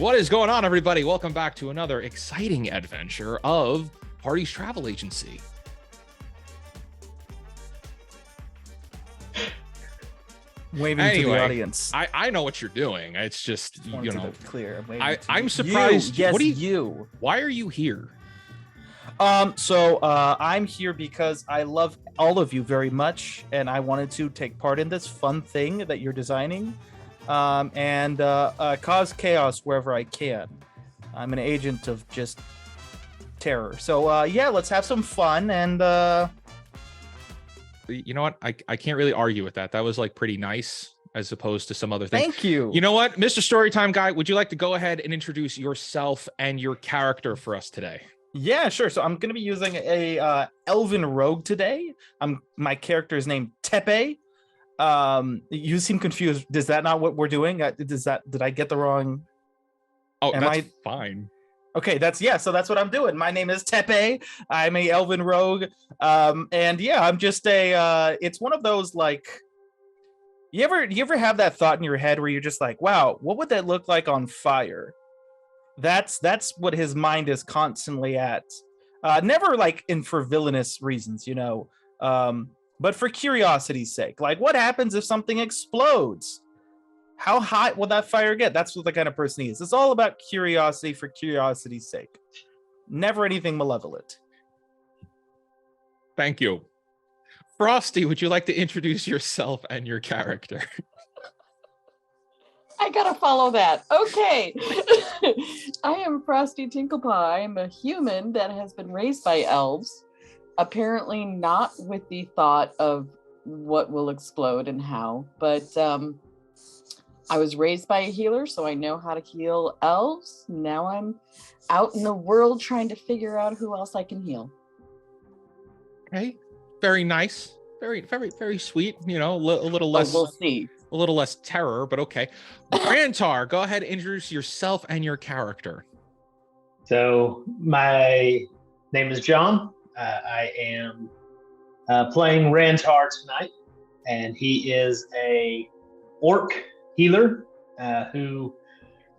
What is going on, everybody? Welcome back to another exciting adventure of Party's Travel Agency. Waving to the audience. I know what you're doing. It's just, you know, clear. I'm surprised. Yes, you. Why are you here? I'm here because I love all of you very much, and I wanted to take part in this fun thing that you're designing, and cause chaos wherever I can. I'm an agent of just terror. So yeah, let's have some fun. And you know what? I can't really argue with that. That was like pretty nice as opposed to some other things. Thank you. You know what, Mr. Storytime Guy, would you like to go ahead and introduce yourself and your character for us today? Yeah, sure. So I'm going to be using a elven rogue today. My character is named Tepe. You seem confused. Is that not what we're doing? Did I get the wrong? Oh, that's fine. Okay, so that's what I'm doing. My name is Tepe. I'm a elven rogue. And yeah, I'm just it's one of those, like, you ever have that thought in your head where you're just like, wow, what would that look like on fire? That's what his mind is constantly at. Never like for villainous reasons, you know. But for curiosity's sake, like, what happens if something explodes? How hot will that fire get? That's what the kind of person he is. It's all about curiosity for curiosity's sake. Never anything malevolent. Thank you. Frosty, would you like to introduce yourself and your character? I gotta follow that. Okay. I am Frosty Tinklepie. I'm a human that has been raised by elves. Apparently not with the thought of what will explode and how, but I was raised by a healer, so I know how to heal elves. Now I'm out in the world trying to figure out who else I can heal. Okay, very nice, very, very, very sweet. You know, a little less. We'll see. A little less terror, but okay. Rantar, go ahead and introduce yourself and your character. So my name is John. I am playing Rantar tonight, and he is a orc healer who,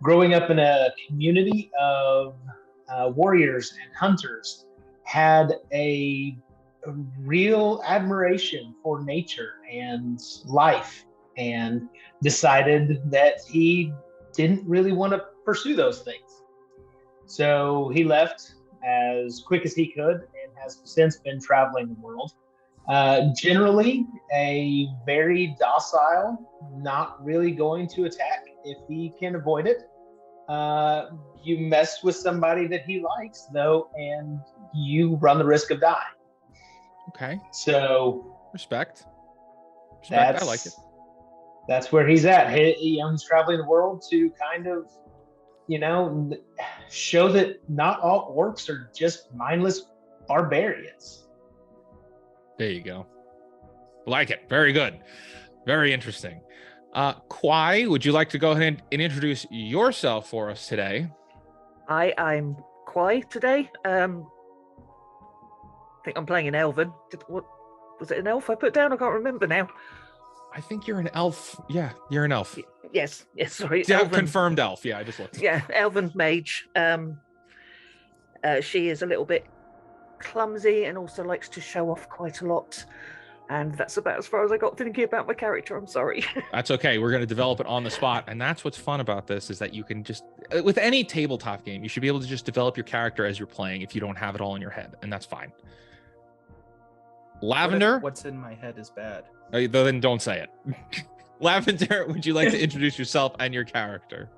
growing up in a community of warriors and hunters, had a real admiration for nature and life, and decided that he didn't really want to pursue those things. So he left as quick as he could and has since been traveling the world. Generally a very docile, not really going to attack if he can avoid it. You mess with somebody that he likes, though, and you run the risk of dying. Okay. So respect. I like it. That's where he's at. He's traveling the world to kind of, you know, show that not all orcs are just mindless barbarians. There you go. Like it. Very good. Very interesting. Kwai, would you like to go ahead and introduce yourself for us today? I'm Kwai today. I think I'm playing an elven. What was it, an elf I put down? I can't remember now. I think you're an elf. Yeah, you're an elf. Yes, sorry. Yeah, confirmed elf. Yeah, I just looked. Yeah, elven mage. She is a little bit clumsy and also likes to show off quite a lot. And that's about as far as I got thinking about my character. I'm sorry. That's okay. We're going to develop it on the spot. And that's what's fun about this, is that you can just, with any tabletop game, you should be able to just develop your character as you're playing if you don't have it all in your head. And that's fine. Lavender? What's in my head is bad. Then don't say it. Lavender, would you like to introduce yourself and your character?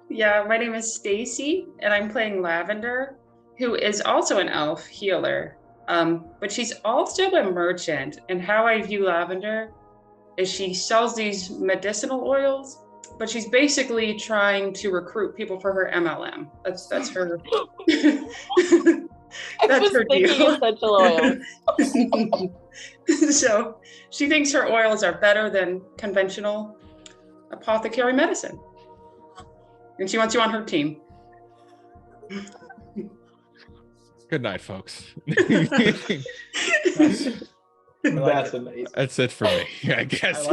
Yeah, my name is Stacy, and I'm playing Lavender. who is also an elf healer, but she's also a merchant. And how I view Lavender is she sells these medicinal oils, but she's basically trying to recruit people for her MLM. That's her. I was thinking essential oils. So she thinks her oils are better than conventional apothecary medicine, and she wants you on her team. Good night, folks. That's amazing. That's it for me, I guess.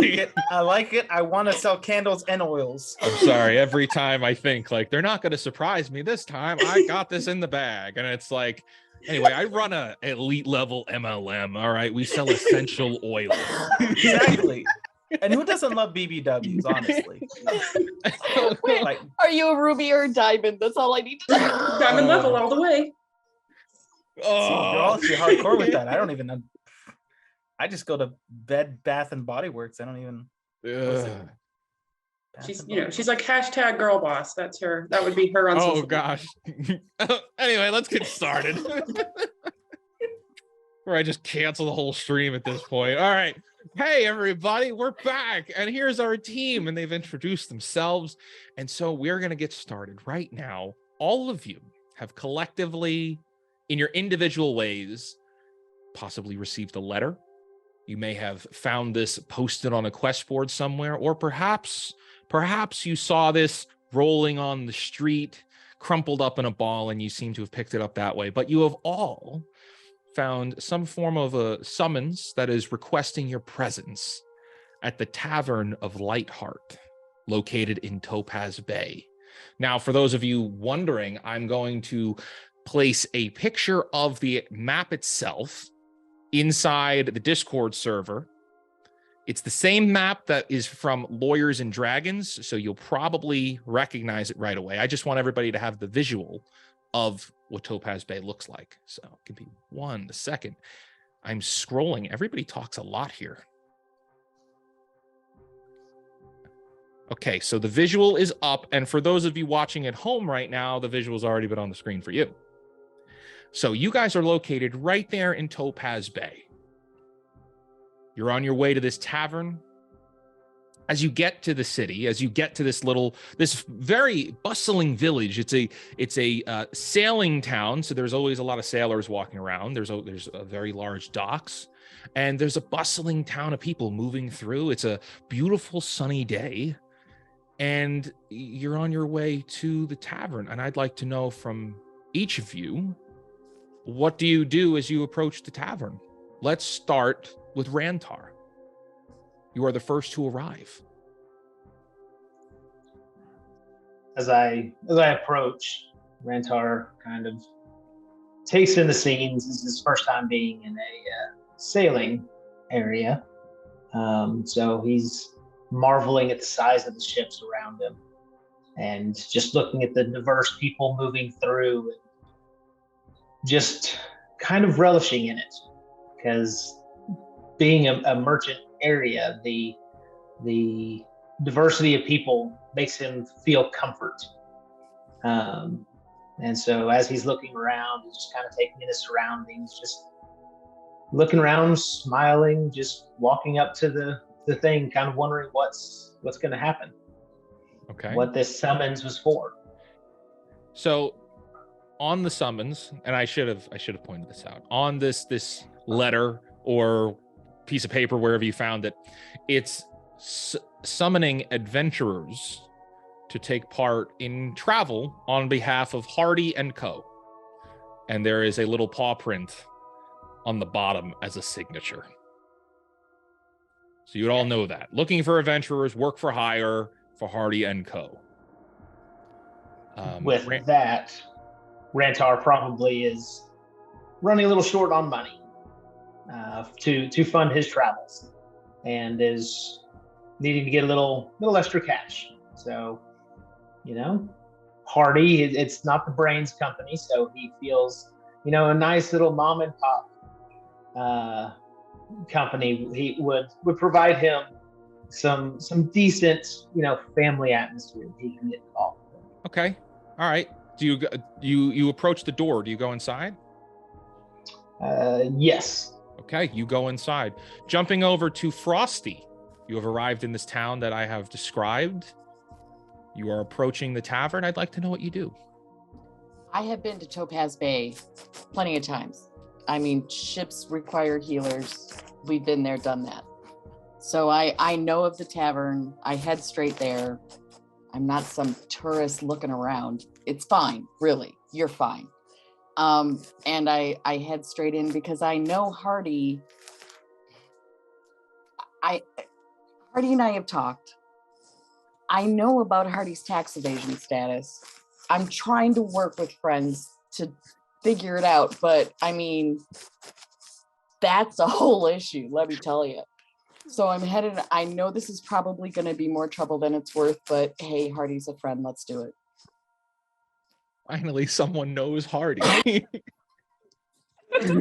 I like it. I want to sell candles and oils. I'm sorry. Every time I think like they're not going to surprise me this time, I got this in the bag, and it's like, anyway, I run a elite level MLM. All right, we sell essential oils. Exactly. And who doesn't love BBWs, honestly? Wait, are you a ruby or a diamond? That's all I need to know. Diamond level all the way. See, you're hardcore with that. I don't even know. I just go to Bed Bath and Body Works. I don't even. She's like hashtag girl boss. That's her. That would be her on social gosh. Anyway, let's get started. Or I just cancel the whole stream at this point. All right. Hey, everybody, we're back. And here's our team. And they've introduced themselves. And so we're going to get started right now. All of you have collectively, in your individual ways, possibly received a letter. You may have found this posted on a quest board somewhere, or perhaps you saw this rolling on the street, crumpled up in a ball, and you seem to have picked it up that way. But you have all found some form of a summons that is requesting your presence at the Tavern of Lightheart, located in Topaz Bay. Now, for those of you wondering, I'm going to place a picture of the map itself inside the Discord server. It's the same map that is from Lawyers and Dragons, so you'll probably recognize it right away. I just want everybody to have the visual of what Topaz Bay looks like. So give me 1 second. I'm scrolling. Everybody talks a lot here. Okay, so the visual is up, and for those of you watching at home right now, the visual's already been on the screen for you. So you guys are located right there in Topaz Bay. You're on your way to this tavern. As you get to the city, as you get to this very bustling village, it's a sailing town. So there's always a lot of sailors walking around. There's a very large docks, and there's a bustling town of people moving through. It's a beautiful sunny day, and you're on your way to the tavern. And I'd like to know from each of you, what do you do as you approach the tavern? Let's start with Rantar. You are the first to arrive. As I approach, Rantar kind of takes in the scenes. This is his first time being in a sailing area. So he's marveling at the size of the ships around him and just looking at the diverse people moving through, and just kind of relishing in it, because being a merchant area, the diversity of people makes him feel comfort. And so as he's looking around, he's just kind of taking in his surroundings, just looking around, smiling, just walking up to the thing, kind of wondering what's going to happen. Okay. What this summons was for. So on the summons, and I should have pointed this out, on this letter or piece of paper, wherever you found it, it's summoning adventurers to take part in travel on behalf of Hardy and Co. And there is a little paw print on the bottom as a signature. So you'd all know that. Looking for adventurers, work for hire for Hardy and Co. With that, Rantar probably is running a little short on money to fund his travels, and is needing to get a little extra cash. So, Hardy, it's not the brains company, so he feels, a nice little mom and pop company he would provide him some decent, family atmosphere he can get involved with. Okay. All right. you approach the door? Do you go inside? Yes. Okay, you go inside. Jumping over to Frosty, you have arrived in this town that I have described. You are approaching the tavern. I'd like to know what you do. I have been to Topaz Bay plenty of times. I mean, ships require healers. We've been there, done that. So I know of the tavern. I head straight there. I'm not some tourist looking around. It's fine, really. You're fine. And I head straight in because I know Hardy. Hardy and I have talked. I know about Hardy's tax evasion status. I'm trying to work with friends to figure it out, but I mean, that's a whole issue, let me tell you. So I'm headed, I know this is probably going to be more trouble than it's worth, but hey, Hardy's a friend, let's do it. Finally, someone knows Hardy.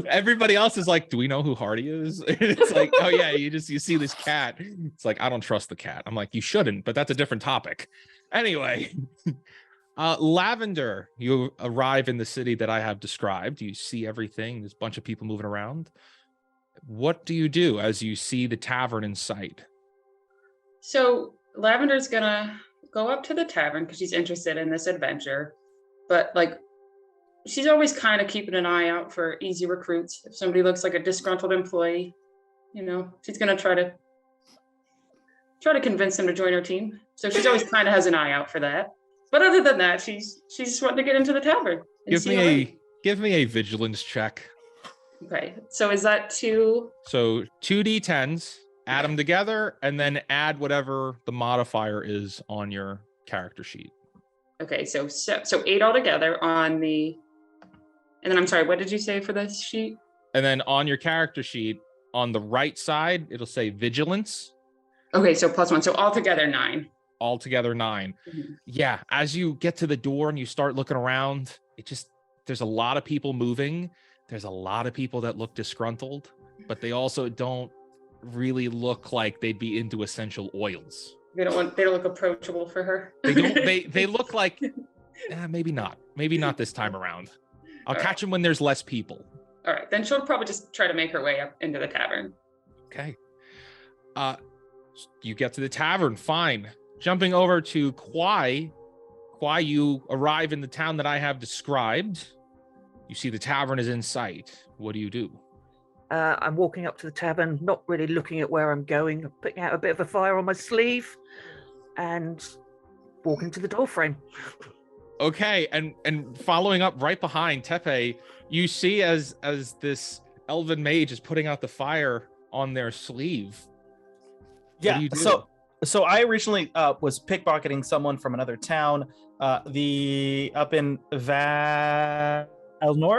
Everybody else is like, do we know who Hardy is? It's like, oh yeah, you see this cat. It's like, I don't trust the cat. I'm like, you shouldn't, but that's a different topic. Anyway, Lavender, you arrive in the city that I have described. You see everything. There's a bunch of people moving around. What do you do as you see the tavern in sight? So Lavender's gonna go up to the tavern because she's interested in this adventure, but like she's always kind of keeping an eye out for easy recruits. If somebody looks like a disgruntled employee, she's gonna try to convince them to join her team. So she's always kind of has an eye out for that. But other than that, she's wanting to get into the tavern. Give me a vigilance check. Okay, so is that 2? So 2d10s, add them together, and then add whatever the modifier is on your character sheet. Okay, so 8 altogether on the, and then I'm sorry, what did you say for this sheet? And then on your character sheet, on the right side, it'll say vigilance. Okay, so +1, so altogether 9. Altogether 9. Mm-hmm. Yeah, as you get to the door and you start looking around, there's a lot of people moving. There's a lot of people that look disgruntled, but they also don't really look like they'd be into essential oils. They don't look approachable for her. They look like maybe not this time around. I'll catch them when there's less people. All right, then she'll probably just try to make her way up into the tavern. Okay. You get to the tavern, fine. Jumping over to Kwai, you arrive in the town that I have described. You see the tavern is in sight. What do you do? I'm walking up to the tavern, not really looking at where I'm going. I'm putting out a bit of a fire on my sleeve and walking to the doorframe. Okay, and following up right behind Tepe, you see as this elven mage is putting out the fire on their sleeve. Yeah, what do you do? So I originally was pickpocketing someone from another town, up in Eleanor,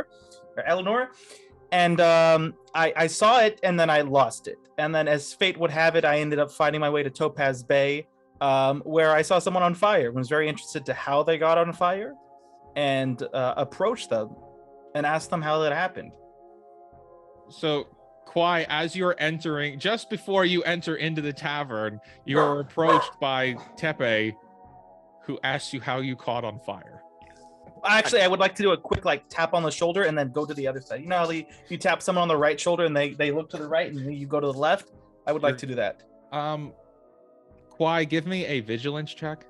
and I saw it and then I lost it. And then as fate would have it, I ended up finding my way to Topaz Bay, where I saw someone on fire and was very interested to how they got on fire, and approached them and asked them how that happened. So Kwai, as you're entering, just before you enter into the tavern, you're approached by Tepe, who asks you how you caught on fire. Actually, I would like to do a quick tap on the shoulder and then go to the other side. You know how you tap someone on the right shoulder and they look to the right and you go to the left? I would like to do that. Kwai, give me a vigilance check.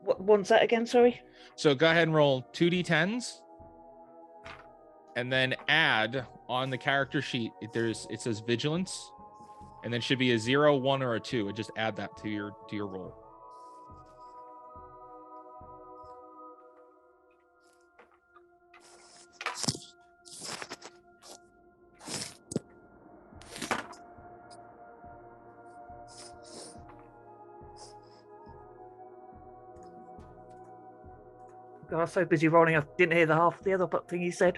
What one's that again, sorry? So go ahead and roll 2d10s. And then add on the character sheet, it says vigilance, and then should be a 0, 1, or a 2. And just add that to your roll. God, I was so busy rolling, I didn't hear the other thing you said.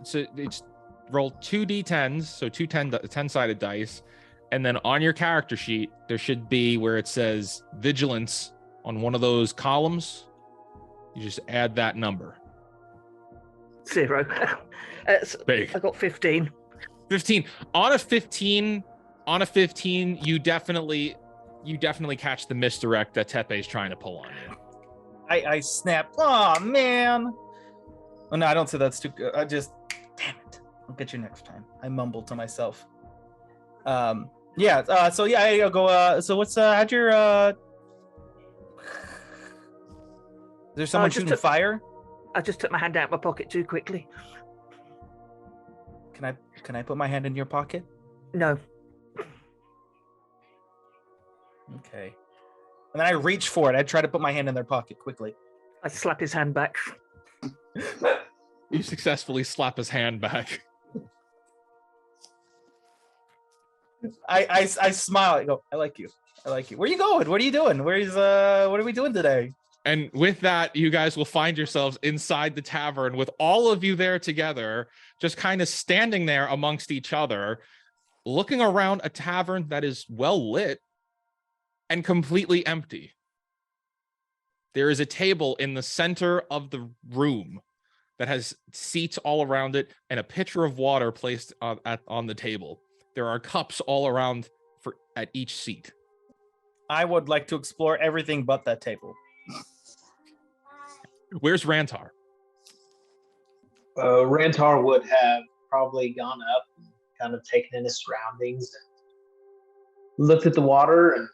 So it's roll 2d10s, so 10-sided dice, and then on your character sheet there should be where it says vigilance on one of those columns. You just add that number. 0. Big. I got 15. 15 on a 15. You definitely catch the misdirect that Tepe is trying to pull on you. I snapped. Oh man. Oh no, I don't say that's too good. I just, damn it. I'll get you next time. I mumbled to myself. Yeah. So yeah, I'll go. So what's how'd your Is there someone shooting fire? I just took my hand out of my pocket too quickly. Can I put my hand in your pocket? No. Okay. And then I reach for it. I try to put my hand in their pocket quickly. I slap his hand back. You successfully slap his hand back. I smile. I go, I like you. I like you. Where are you going? What are you doing? What are we doing today? And with that, you guys will find yourselves inside the tavern with all of you there together, just kind of standing there amongst each other, looking around a tavern that is well lit and completely empty. There is a table in the center of the room that has seats all around it and a pitcher of water placed on the table. There are cups all around at each seat. I would like to explore everything but that table. Where's Rantar? Rantar would have probably gone up and kind of taken in his surroundings and looked at the water. And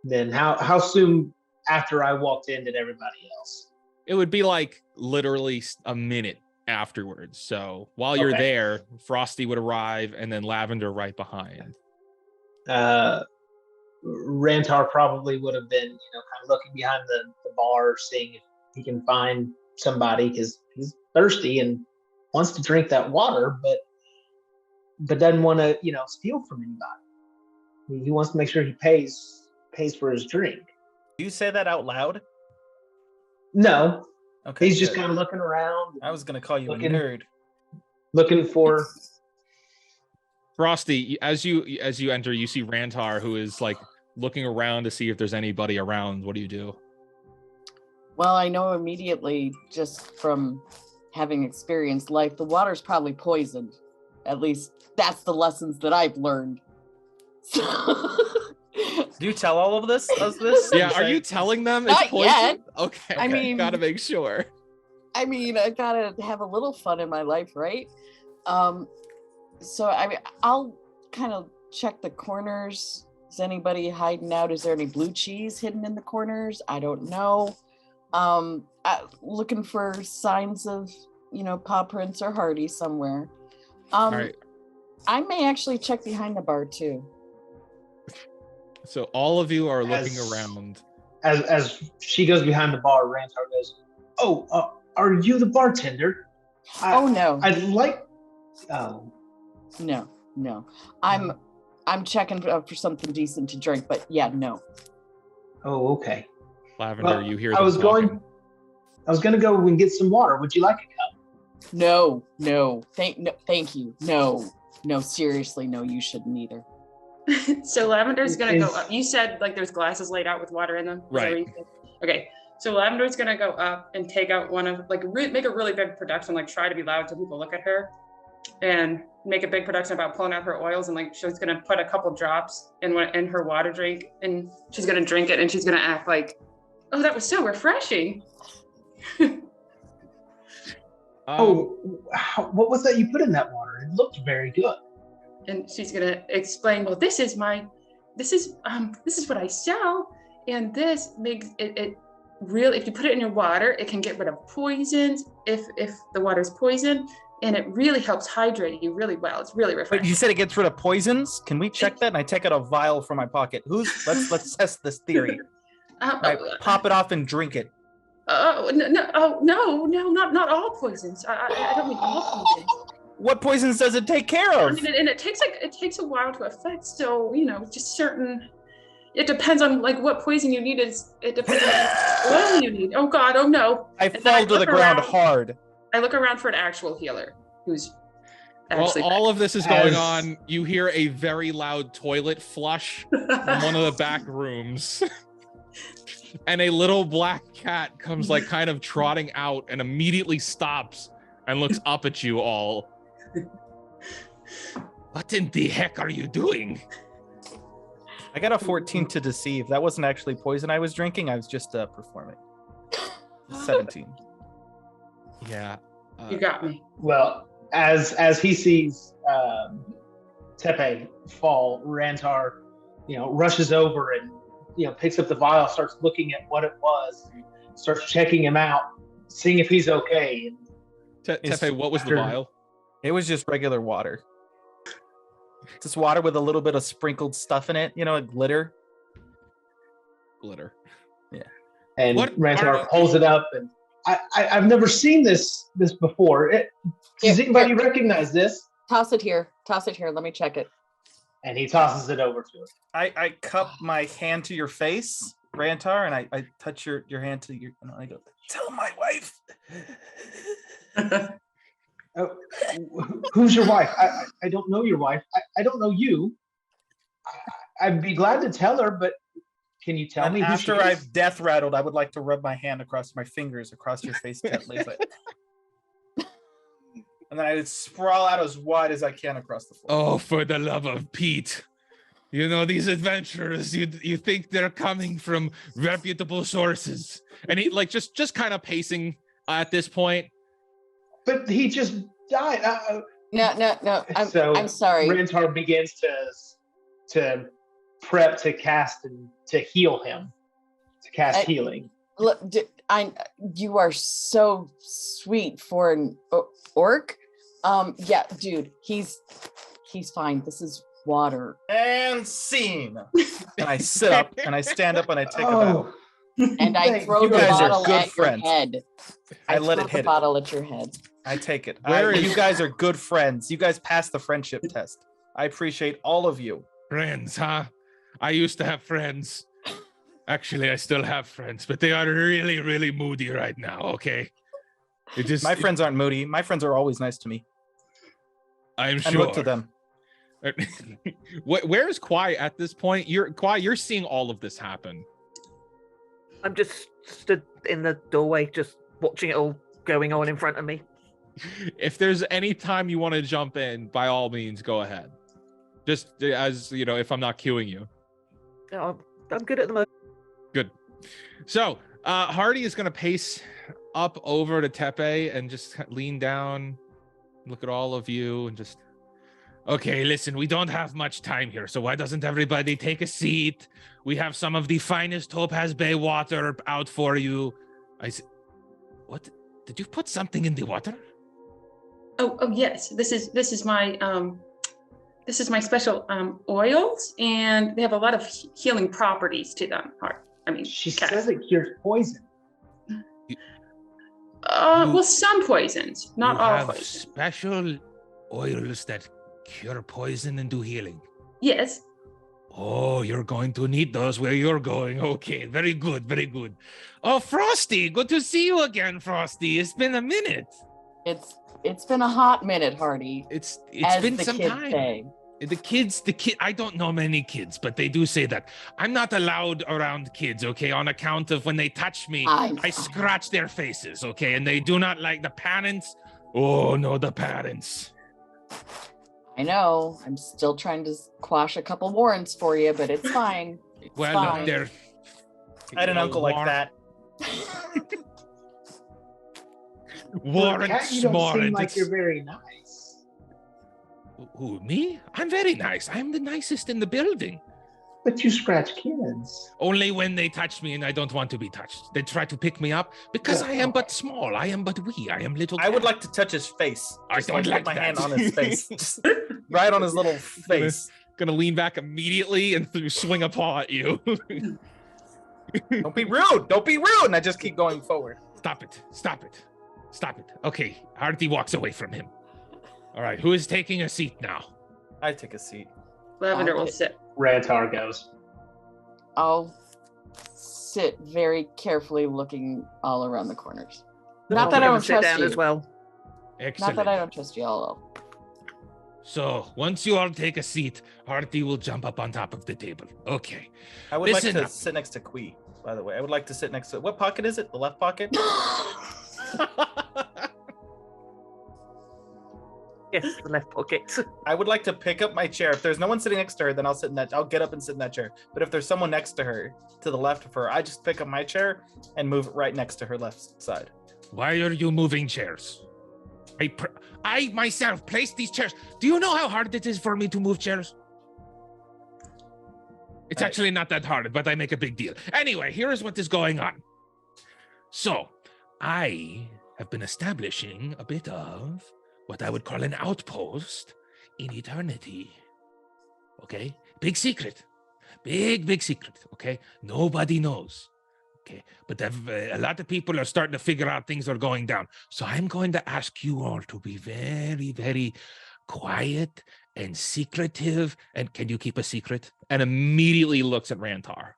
then how soon after I walked in did everybody else? It would be like literally a minute afterwards. So while you're there, Frosty would arrive and then Lavender right behind. Rantar probably would have been, kind of looking behind the bar, seeing if he can find somebody because he's thirsty and wants to drink that water, but doesn't want to, steal from anybody. He wants to make sure he pays for his drink. Do you say that out loud? No. Okay. He's just kind of looking around. I was gonna call you a nerd. Looking for Frosty. As you enter, you see Rantar, who is like looking around to see if there's anybody around. What do you do? Well, I know immediately just from having experienced life, the water's probably poisoned. At least that's the lessons that I've learned. Do you tell all of this? Yeah, are you telling them Not it's poison? yet. Okay, I mean, gotta make sure. I mean, I gotta have a little fun in my life, right? So I mean, I'll kind of check the corners. Is anybody hiding out? Is there any blue cheese hidden in the corners? I don't know. Looking for signs of, paw prints or Hardy somewhere. All right. I may actually check behind the bar too. So all of you are looking around. As she goes behind the bar, Rantar goes, "Oh, are you the bartender?" Oh no. I'd like. No. I'm checking for something decent to drink, but yeah, no. Oh, okay. Lavender, you hear I was going to go and get some water. Would you like a cup? No. Thank you. No, seriously, no, you shouldn't either. So Lavender's gonna go up. You said like there's glasses laid out with water in them. Right. Okay. So Lavender's gonna go up and take out one of make a really big production, like try to be loud so people look at her, and make a big production about pulling out her oils, and like she's gonna put a couple drops in her water drink, and she's gonna drink it, and she's gonna act like, "Oh, that was so refreshing." What was that you put in that water? It looked very good. And she's gonna explain, well, this is what I sell, and this makes it really, if you put it in your water, it can get rid of poisons if the water's poisoned, and it really helps hydrate you really well. It's really refreshing. But you said it gets rid of poisons? Can we check that? And I take out a vial from my pocket. Let's test this theory. I pop it off and drink it. No, not all poisons. I don't mean all poisons. What poisons does it take care of? I mean, and it takes a while to affect. So just certain. It depends on like what poison you need. It depends on what oil you need. Oh God! Oh no! I fall to the ground hard. I look around for an actual healer who's. While all of this is going on, you hear a very loud toilet flush from one of the back rooms. And a little black cat comes like kind of trotting out and immediately stops and looks up at you all. What in the heck are you doing? I got a 14 to deceive. That wasn't actually poison I was drinking. I was just performing. 17. Yeah. You got me. Well, as he sees Tepe fall, Rantar, rushes over and picks up the vial, starts looking at what it was, and starts checking him out, seeing if he's okay. Tepe, what was the after- vial? It was just regular water. Just water with a little bit of sprinkled stuff in it, like glitter. Glitter. And What Rantar are- pulls it up, and I've never seen this before. Does Here, anybody here. recognize this? Toss it here. Toss it here. Let me check it. And he tosses it over to him. I cup my hand to your face, Rantar, and I touch your hand to your, and I go, tell my wife. Oh, who's your wife? I don't know your wife. I don't know you. I'd be glad to tell her, but can you tell And me who she after is? I've death rattled, I would like to rub my hand across my fingers across your face gently. And then I would sprawl out as wide as I can across the floor. Oh, for the love of Pete. These adventurers, you think they're coming from reputable sources. And he just kind of pacing at this point. But he just died. No. I'm sorry. Rantar begins to prep to cast and to heal him, to cast healing. Look, you are so sweet for an orc. Yeah, dude, he's fine. This is water. And scene. And I sit up and I stand up and I take a bow. And I Thank throw you the guys are bottle good at friends. your head. I let throw it the hit it. bottle at your head. I take it. Where is- You guys are good friends. You guys passed the friendship test. I appreciate all of you. Friends, huh? I used to have friends. Actually, I still have friends, but they are really, really moody right now, okay? My friends aren't moody. My friends are always nice to me. I'm And sure. look to them. Where is Kwai at this point? You're seeing all of this happen. I'm just stood in the doorway, just watching it all going on in front of me. If there's any time you want to jump in, by all means, go ahead. Just as if I'm not cueing you. No, I'm good at the moment. Good. So Hardy is going to pace up over to Tepe and just lean down, look at all of you, and just, okay, listen, we don't have much time here, so why doesn't everybody take a seat? We have some of the finest Topaz Bay water out for you. What? Did you put something in the water? Oh yes. This is my special oils, and they have a lot of healing properties to them. She cats. says it cures poison. Well, some poisons, not You all have poisons. special oils that cure poison and do healing. Yes. Oh, you're going to need those where you're going. Okay, very good, very good. Oh, Frosty, good to see you again, Frosty. It's been a minute. It's been a hot minute, Hardy. It's as been the some kids time. say. The kids, I don't know many kids, but they do say that. I'm not allowed around kids, okay, on account of when they touch me, I scratch their faces, okay, and they do not like the parents. Oh, no, the parents. I know. I'm still trying to quash a couple warrants for you, but it's fine. It's Well, fine. look, they're... I had an uncle like that. Warrants, Cat, you don't seem warrants. like you're very nice. Who, me? I'm very nice. I'm the nicest in the building. But you scratch kids. Only when they touch me and I don't want to be touched. They try to pick me up because I am but small. I am but wee. I am little. I would cat. like to touch his face. I Just, don't put like my that. hand on his face. Just right on his little face. Gonna lean back immediately and swing a paw at you. Don't be rude. Don't be rude. And I just keep going forward. Stop it. Stop it. Stop it. Okay. Hardy walks away from him. All right. Who is taking a seat now? I take a seat. Lavender will sit. Rantar goes. I'll sit very carefully looking all around the corners. Not I'm that I gonna don't sit trust down you. as well. Excellent. Not that I don't trust you all. So once you all take a seat, Hardy will jump up on top of the table. Okay. I would Listen like to up. sit next to Kui, by the way. I would like to sit next to... What pocket is it? The left pocket? Yes, the left pocket. I would like to pick up my chair. If there's no one sitting next to her, then I'll get up and sit in that chair. But if there's someone next to her, to the left of her, I just pick up my chair and move it right next to her left side. Why are you moving chairs? I myself placed these chairs. Do you know how hard it is for me to move chairs? It's actually not that hard, but I make a big deal. Anyway, here is what is going on. So, I have been establishing a bit of what I would call an outpost in eternity. Okay? Big secret. Big secret. Okay? Nobody knows. Okay? But a lot of people are starting to figure out things are going down. So I'm going to ask you all to be very, very quiet and secretive. And can you keep a secret? And immediately looks at Rantar.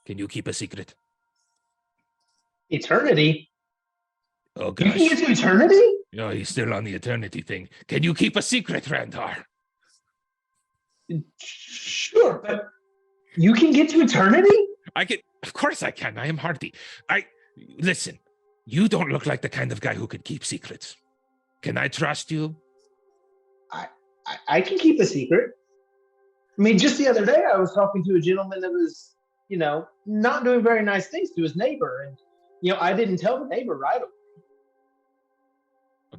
Can you keep a secret? Eternity? Oh, You gosh. can get to eternity? No, he's still on the eternity thing. Can you keep a secret, Rantar? Sure, but you can get to eternity? I can. Of course I can. I am Hardy. Listen, you don't look like the kind of guy who could keep secrets. Can I trust you? I can keep a secret. I mean, just the other day, I was talking to a gentleman that was, not doing very nice things to his neighbor. And, I didn't tell the neighbor right away.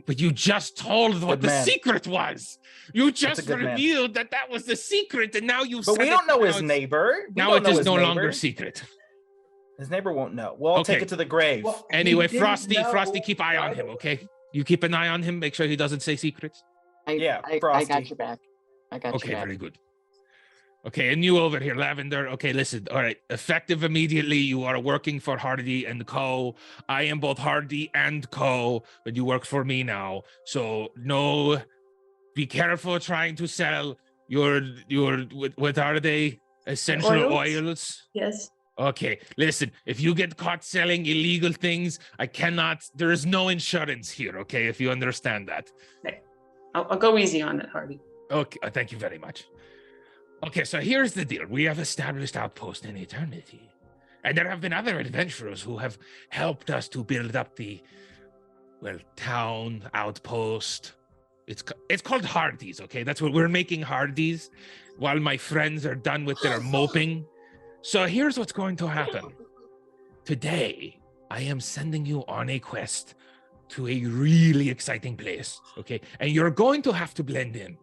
But you just told what the secret was. You just revealed that was the secret, and now you. But we don't know his neighbor. Now it is no longer secret. His neighbor won't know. We'll take it to the grave. Well, anyway, Frosty, keep eye on him, okay? You keep an eye on him. Make sure he doesn't say secrets. I got your back. Okay, very good. Okay, and you over here, Lavender. Okay, listen. All right, effective immediately. You are working for Hardy and Co. I am both Hardy and Co. But you work for me now, so no. Be careful trying to sell your what are they? Essential oils? Yes. Okay, listen. If you get caught selling illegal things, I cannot. There is no insurance here. Okay, if you understand that. Okay. I'll go easy on it, Hardy. Okay, thank you very much. Okay, so here's the deal. We have established Outpost in eternity. And there have been other adventurers who have helped us to build up the, town, outpost. It's called Hardy's, okay? That's what we're making Hardy's while my friends are done with their moping. So here's what's going to happen. Today, I am sending you on a quest to a really exciting place, okay? And you're going to have to blend in.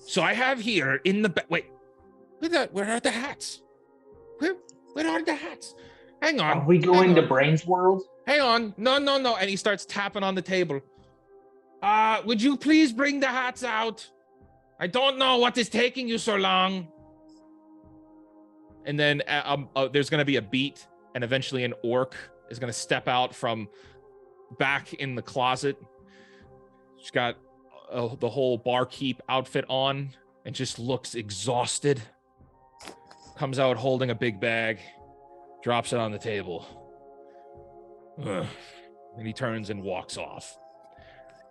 So I have here in the back. Wait, where are the hats? Where are the hats? Hang on. Are we going to Brain's World? Hang on. No. And he starts tapping on the table. Would you please bring the hats out? I don't know what is taking you so long. And then there's going to be a beat, and eventually an orc is going to step out from back in the closet. She's got the whole barkeep outfit on and just looks exhausted. Comes out holding a big bag, drops it on the table. And he turns and walks off.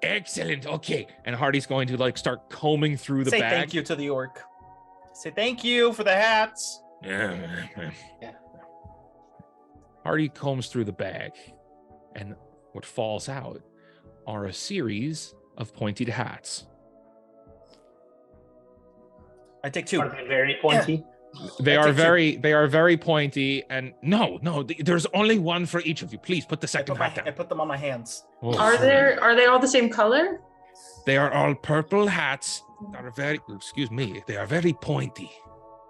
Excellent. Okay. And Hardy's going to start combing through the bag. Say thank you to the orc. Say thank you for the hats. Yeah. Hardy combs through the bag, and what falls out are a series of pointed hats. I take two. Are they very pointy? Yeah. They are very pointy, and no, there's only one for each of you. Please put the second hat down. I put them on my hands. Oh, Are they all the same color? They are all purple hats. They are very pointy.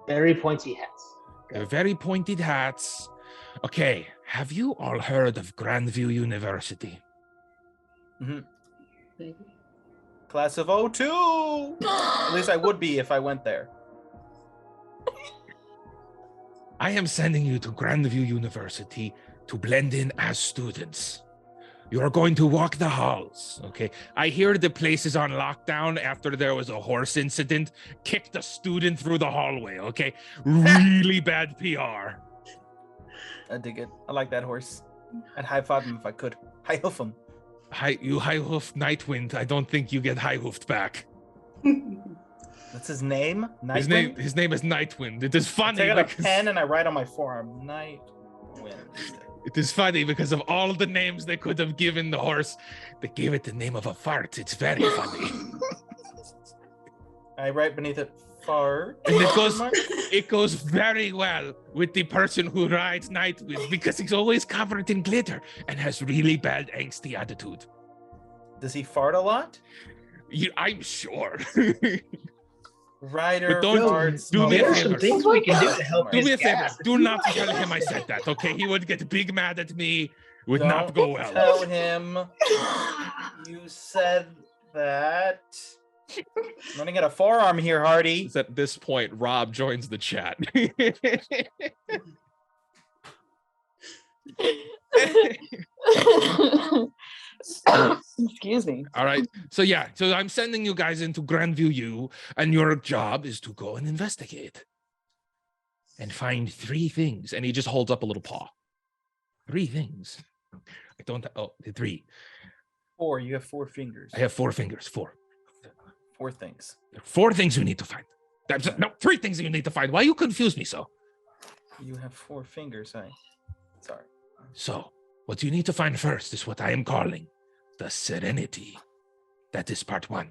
Very pointy hats. They're very pointed hats. Okay, have you all heard of Grandview University? Mm-hmm. Maybe. Class of 02. At least I would be if I went there. I am sending you to Grandview University to blend in as students. You are going to walk the halls, okay? I hear the place is on lockdown after there was a horse incident. Kicked a student through the hallway, okay? Really bad PR. I dig it. I like that horse. I'd high five him if I could. High hoof him. You high hoof Nightwind. I don't think you get high hoofed back. That's his name? His name is Nightwind. It is funny. I take out a pen and I write on my forearm. Wednesday. It is funny because of all the names they could have given the horse, they gave it the name of a fart. It's very funny. I write beneath it fart. And it question mark? goes very well with the person who rides Nightwind because he's always covered in glitter and has really bad angsty attitude. Does he fart a lot? I'm sure. Rider But don't farts. do me a There are favor. some things we can do to help Do his me a favor. gas. Do not tell him I said that, okay? He would get big mad at me. Would not go well. Tell him you said that. I'm running out of forearm here, Hardy. It's at this point, Rob joins the chat. Excuse me. All right. So yeah, so I'm sending you guys into Grandview U, and your job is to go and investigate. And find 3 things. And he just holds up a little paw. 3 things. I don't the 3. 4. You have 4 fingers. I have 4 fingers. 4. 4 things. 4 things you need to find. No, 3 things you need to find. Why you confuse me so? You have 4 fingers. Sorry. So, what you need to find first is what I am calling the Serenity. That is part 1.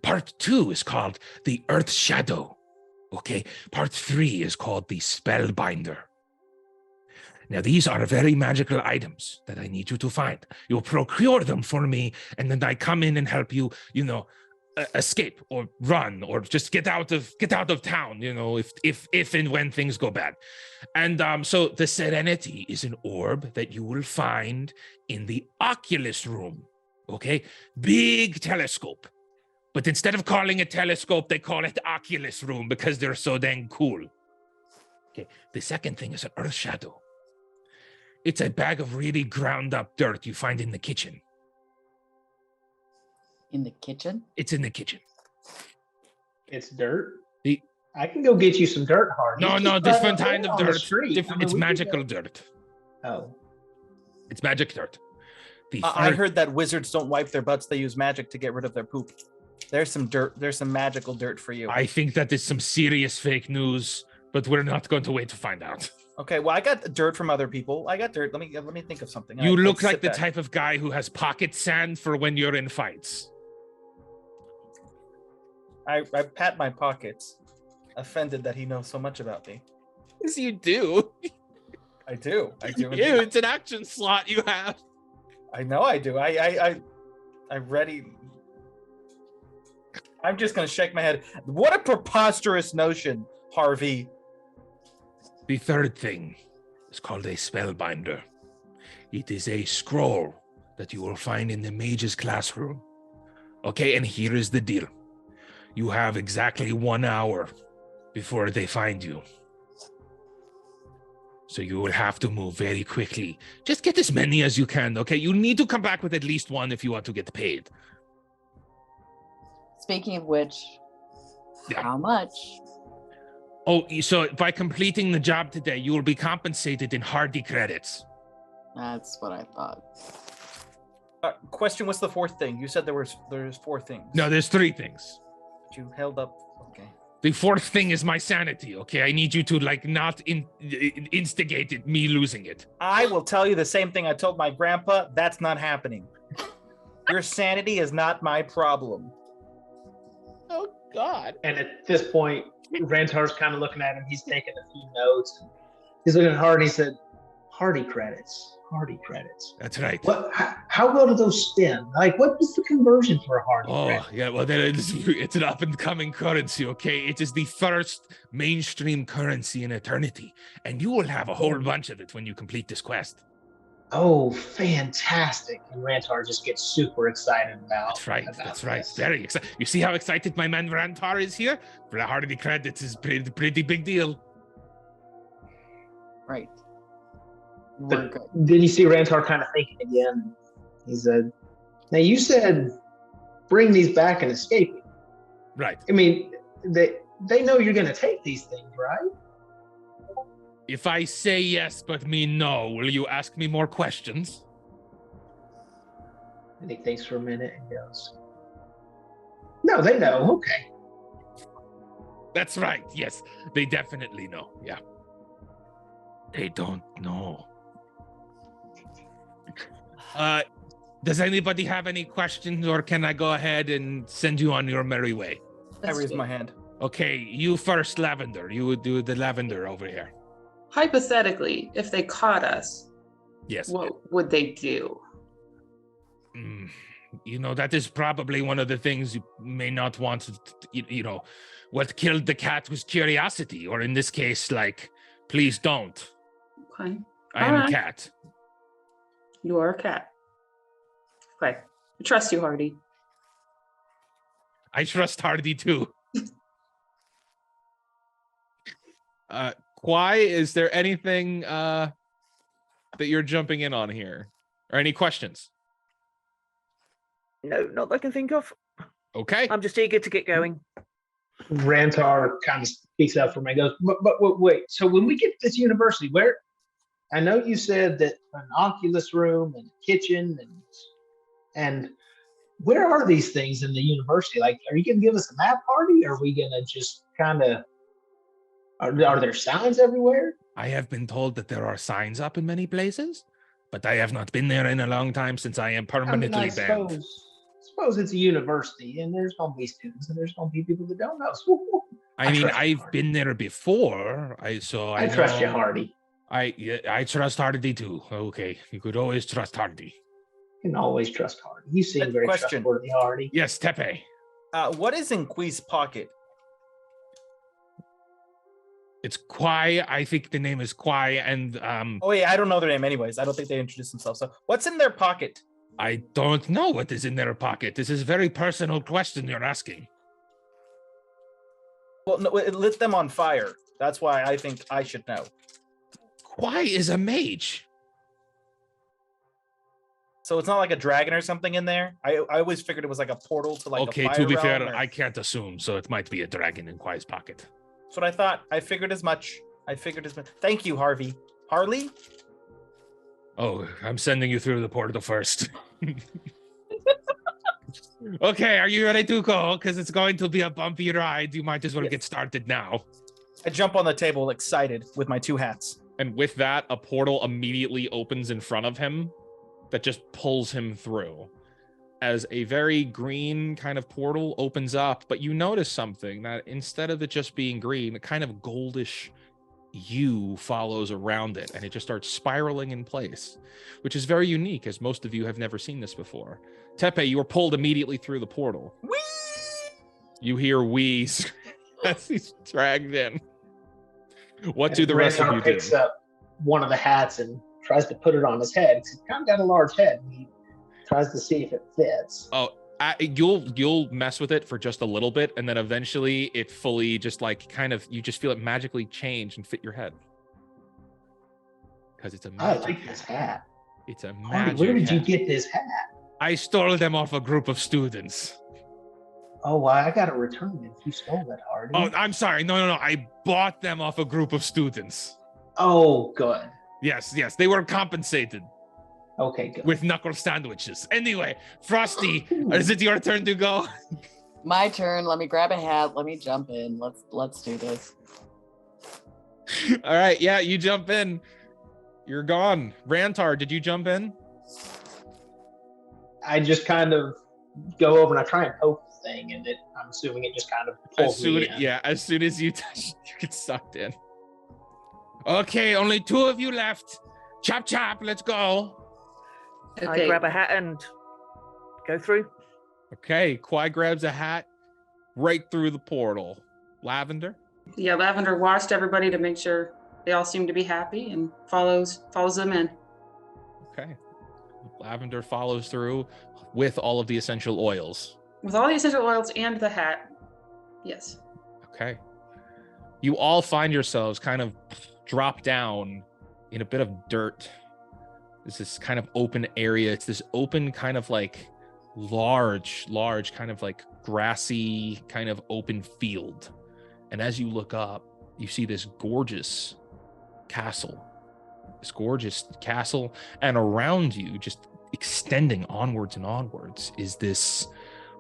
Part 2 is called the Earth Shadow. Okay, part 3 is called the Spellbinder. Now, these are very magical items that I need you to find. You'll procure them for me, and then I come in and help you, escape or run or just get out of town, if and when things go bad. And so the Serenity is an orb that you will find in the Oculus room. Okay, big telescope. But instead of calling it telescope, they call it Oculus room because they're so dang cool. Okay, the second thing is an Earth Shadow. It's a bag of really ground up dirt you find in the kitchen. In the kitchen? It's in the kitchen. It's dirt. The- I can go get you some dirt, Hardy. No, Just different right kind of on the dirt. street. Different, I mean, it's we can magical go- dirt. Oh, It's magic dirt. The I third- heard that wizards don't wipe their butts. They use magic to get rid of their poop. There's some dirt. There's some magical dirt for you. I think that is some serious fake news, but we're not going to wait to find out. Okay, well, I got dirt from other people. I got dirt. Let me think of something. You look sit like the back. type of guy who has pocket sand for when you're in fights. I pat my pockets, offended that he knows so much about me. Yes, you do. I do. Ew, indeed. it's an action slot you have. I know I do. I ready. I'm just gonna shake my head. What a preposterous notion, Harvey. The third thing is called a spellbinder. It is a scroll that you will find in the mage's classroom. Okay, and here is the deal. You have exactly 1 hour before they find you. So you will have to move very quickly. Just get as many as you can, okay? You need to come back with at least 1 if you want to get paid. Speaking of which, Yeah. how much? Oh, so by completing the job today, you will be compensated in hardy credits. That's what I thought. Question: what's the 4th thing? You said there's 4 things. No, there's 3 things. But you held up. Okay. The 4th thing is my sanity, okay? I need you to not instigate me losing it. I will tell you the same thing I told my grandpa. That's not happening. Your sanity is not my problem. Oh, God. and at this point, Rantar's kind of looking at him. He's taking a few notes. He's looking at Hardy. He said, "Hardy credits. Hardy credits. That's right. What? How well do those spin? Like, what is the conversion for a Hardy Oh, credit?" yeah, well, it's an up-and-coming currency, okay? It is the first mainstream currency in eternity, and you will have a whole bunch of it when you complete this quest. Oh, fantastic! And Rantar just gets super excited about. That's right, about that's right. this. Very excited. You see how excited my man Rantar is here? For the Hardy credits is pretty big deal. Right. We're But good. then you see Rantar kind of thinking again. He said, "Now you said bring these back and escape. Right. I mean, they know you're going to take these things, right?" If I say yes but mean no, will you ask me more questions? And he thinks for a minute and goes, "No, they know. Okay." That's right. Yes, they definitely know. Yeah. They don't know. Does anybody have any questions, or can I go ahead and send you on your merry way? I raise my hand. Okay, you first, Lavender. You would do the Lavender over here. Hypothetically, if they caught us, Yes. what would they do? You know, that is probably one of the things you may not want to, you know, what killed the cat was curiosity, or in this case, like, please don't. Okay. I am a Alright. cat. You are a cat. Okay. I trust you, Hardy. I trust Hardy too. Kwai, is there anything that you're jumping in on here? Or any questions? No, not that I can think of. Okay. I'm just eager to get going. Rantar kind of speaks up for me and goes, but wait, so when we get to this university, where I know you said that an Oculus room and a kitchen and where are these things in the university? Like, are you gonna give us a map party? Or are we gonna just kind of are there signs everywhere? I have been told that there are signs up in many places, but I have not been there in a long time since I am permanently I banned. suppose it's a university and there's gonna be students and there's gonna be people that don't know. So, I mean, trust you, I've Hardy. been there before. I trust you, know- Hardy. I trust Hardy too. Okay, you could always trust Hardy. You can always trust Hardy. You seem very Question. trustworthy, Hardy. Yes, Tepe. What is in Qui's pocket? It's Kwai. I think the name is Kwai, and Oh yeah, I don't know their name anyways. I don't think they introduced themselves. So what's in their pocket? I don't know what is in their pocket. This is a very personal question you're asking. Well, no, it lit them on fire. That's why I think I should know. Kwai is a mage. So it's not like a dragon or something in there. I always figured it was like a portal to like Okay, a fire to be realm fair, or- I can't assume, so it might be a dragon in Kwai's pocket. That's what I thought. I figured as much. Thank you, Harvey. Harley? Oh, I'm sending you through the portal first. Okay, are you ready to go? Because it's going to be a bumpy ride. You might as well Yes. get started now. I jump on the table excited with my two hats. And with that, a portal immediately opens in front of him that just pulls him through. As a very green kind of portal opens up, but you notice something, that instead of it just being green, a kind of goldish hue follows around it, and it just starts spiraling in place, which is very unique, as most of you have never seen this before. Tepe, you are pulled immediately through the portal. Whee! You hear wheeze as he's dragged in. What do the rest of you do? Picks up one of the hats and tries to put it on his head. He's kind of got a large head. And he tries to see if it fits. Oh, you'll mess with it for just a little bit, and then eventually it fully just like kind of, you just feel it magically change and fit your head. Because it's a I magic like this hat. It's a Hardy, magic where did you hat. get this hat? I stole them off a group of students. Oh, well, I got to return it if you stole it, Hardy. Oh, I'm sorry. No. I bought them off a group of students. Oh, good. Yes. They were compensated Okay, good. with knuckle sandwiches. Anyway, Frosty, is it your turn to go? My turn. Let me grab a hat. Let me jump in. Let's do this. All right. Yeah, you jump in. You're gone. Rantar, did you jump in? I just kind of go over and I try and poke the thing, and I'm assuming it just kind of pulls me in. As soon as you touch, you get sucked in. Okay, only 2 of you left. Chop, let's go. I grab a hat and go through. Okay, Kwai grabs a hat right through the portal. Lavender? Yeah, Lavender watched everybody to make sure they all seem to be happy and follows them in. Okay. Lavender follows through with all of the essential oils. With all the essential oils and the hat. Yes. Okay. You all find yourselves kind of drop down in a bit of dirt. There's this kind of open area. It's this open kind of like large kind of like grassy kind of open field. And as you look up, you see this gorgeous castle. And around you, just extending onwards and onwards, is this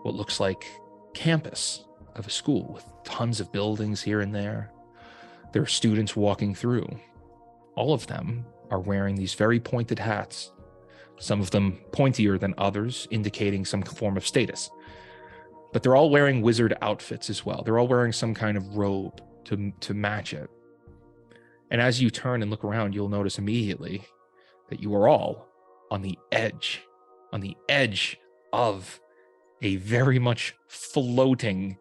what looks like campus of a school with tons of buildings here and there. There are students walking through. all of them are wearing these very pointed hats, some of them pointier than others, indicating some form of status. But they're all wearing wizard outfits as well. They're all wearing some kind of robe to match it. And as you turn and look around, you'll notice immediately that you are all on the edge of a very much floating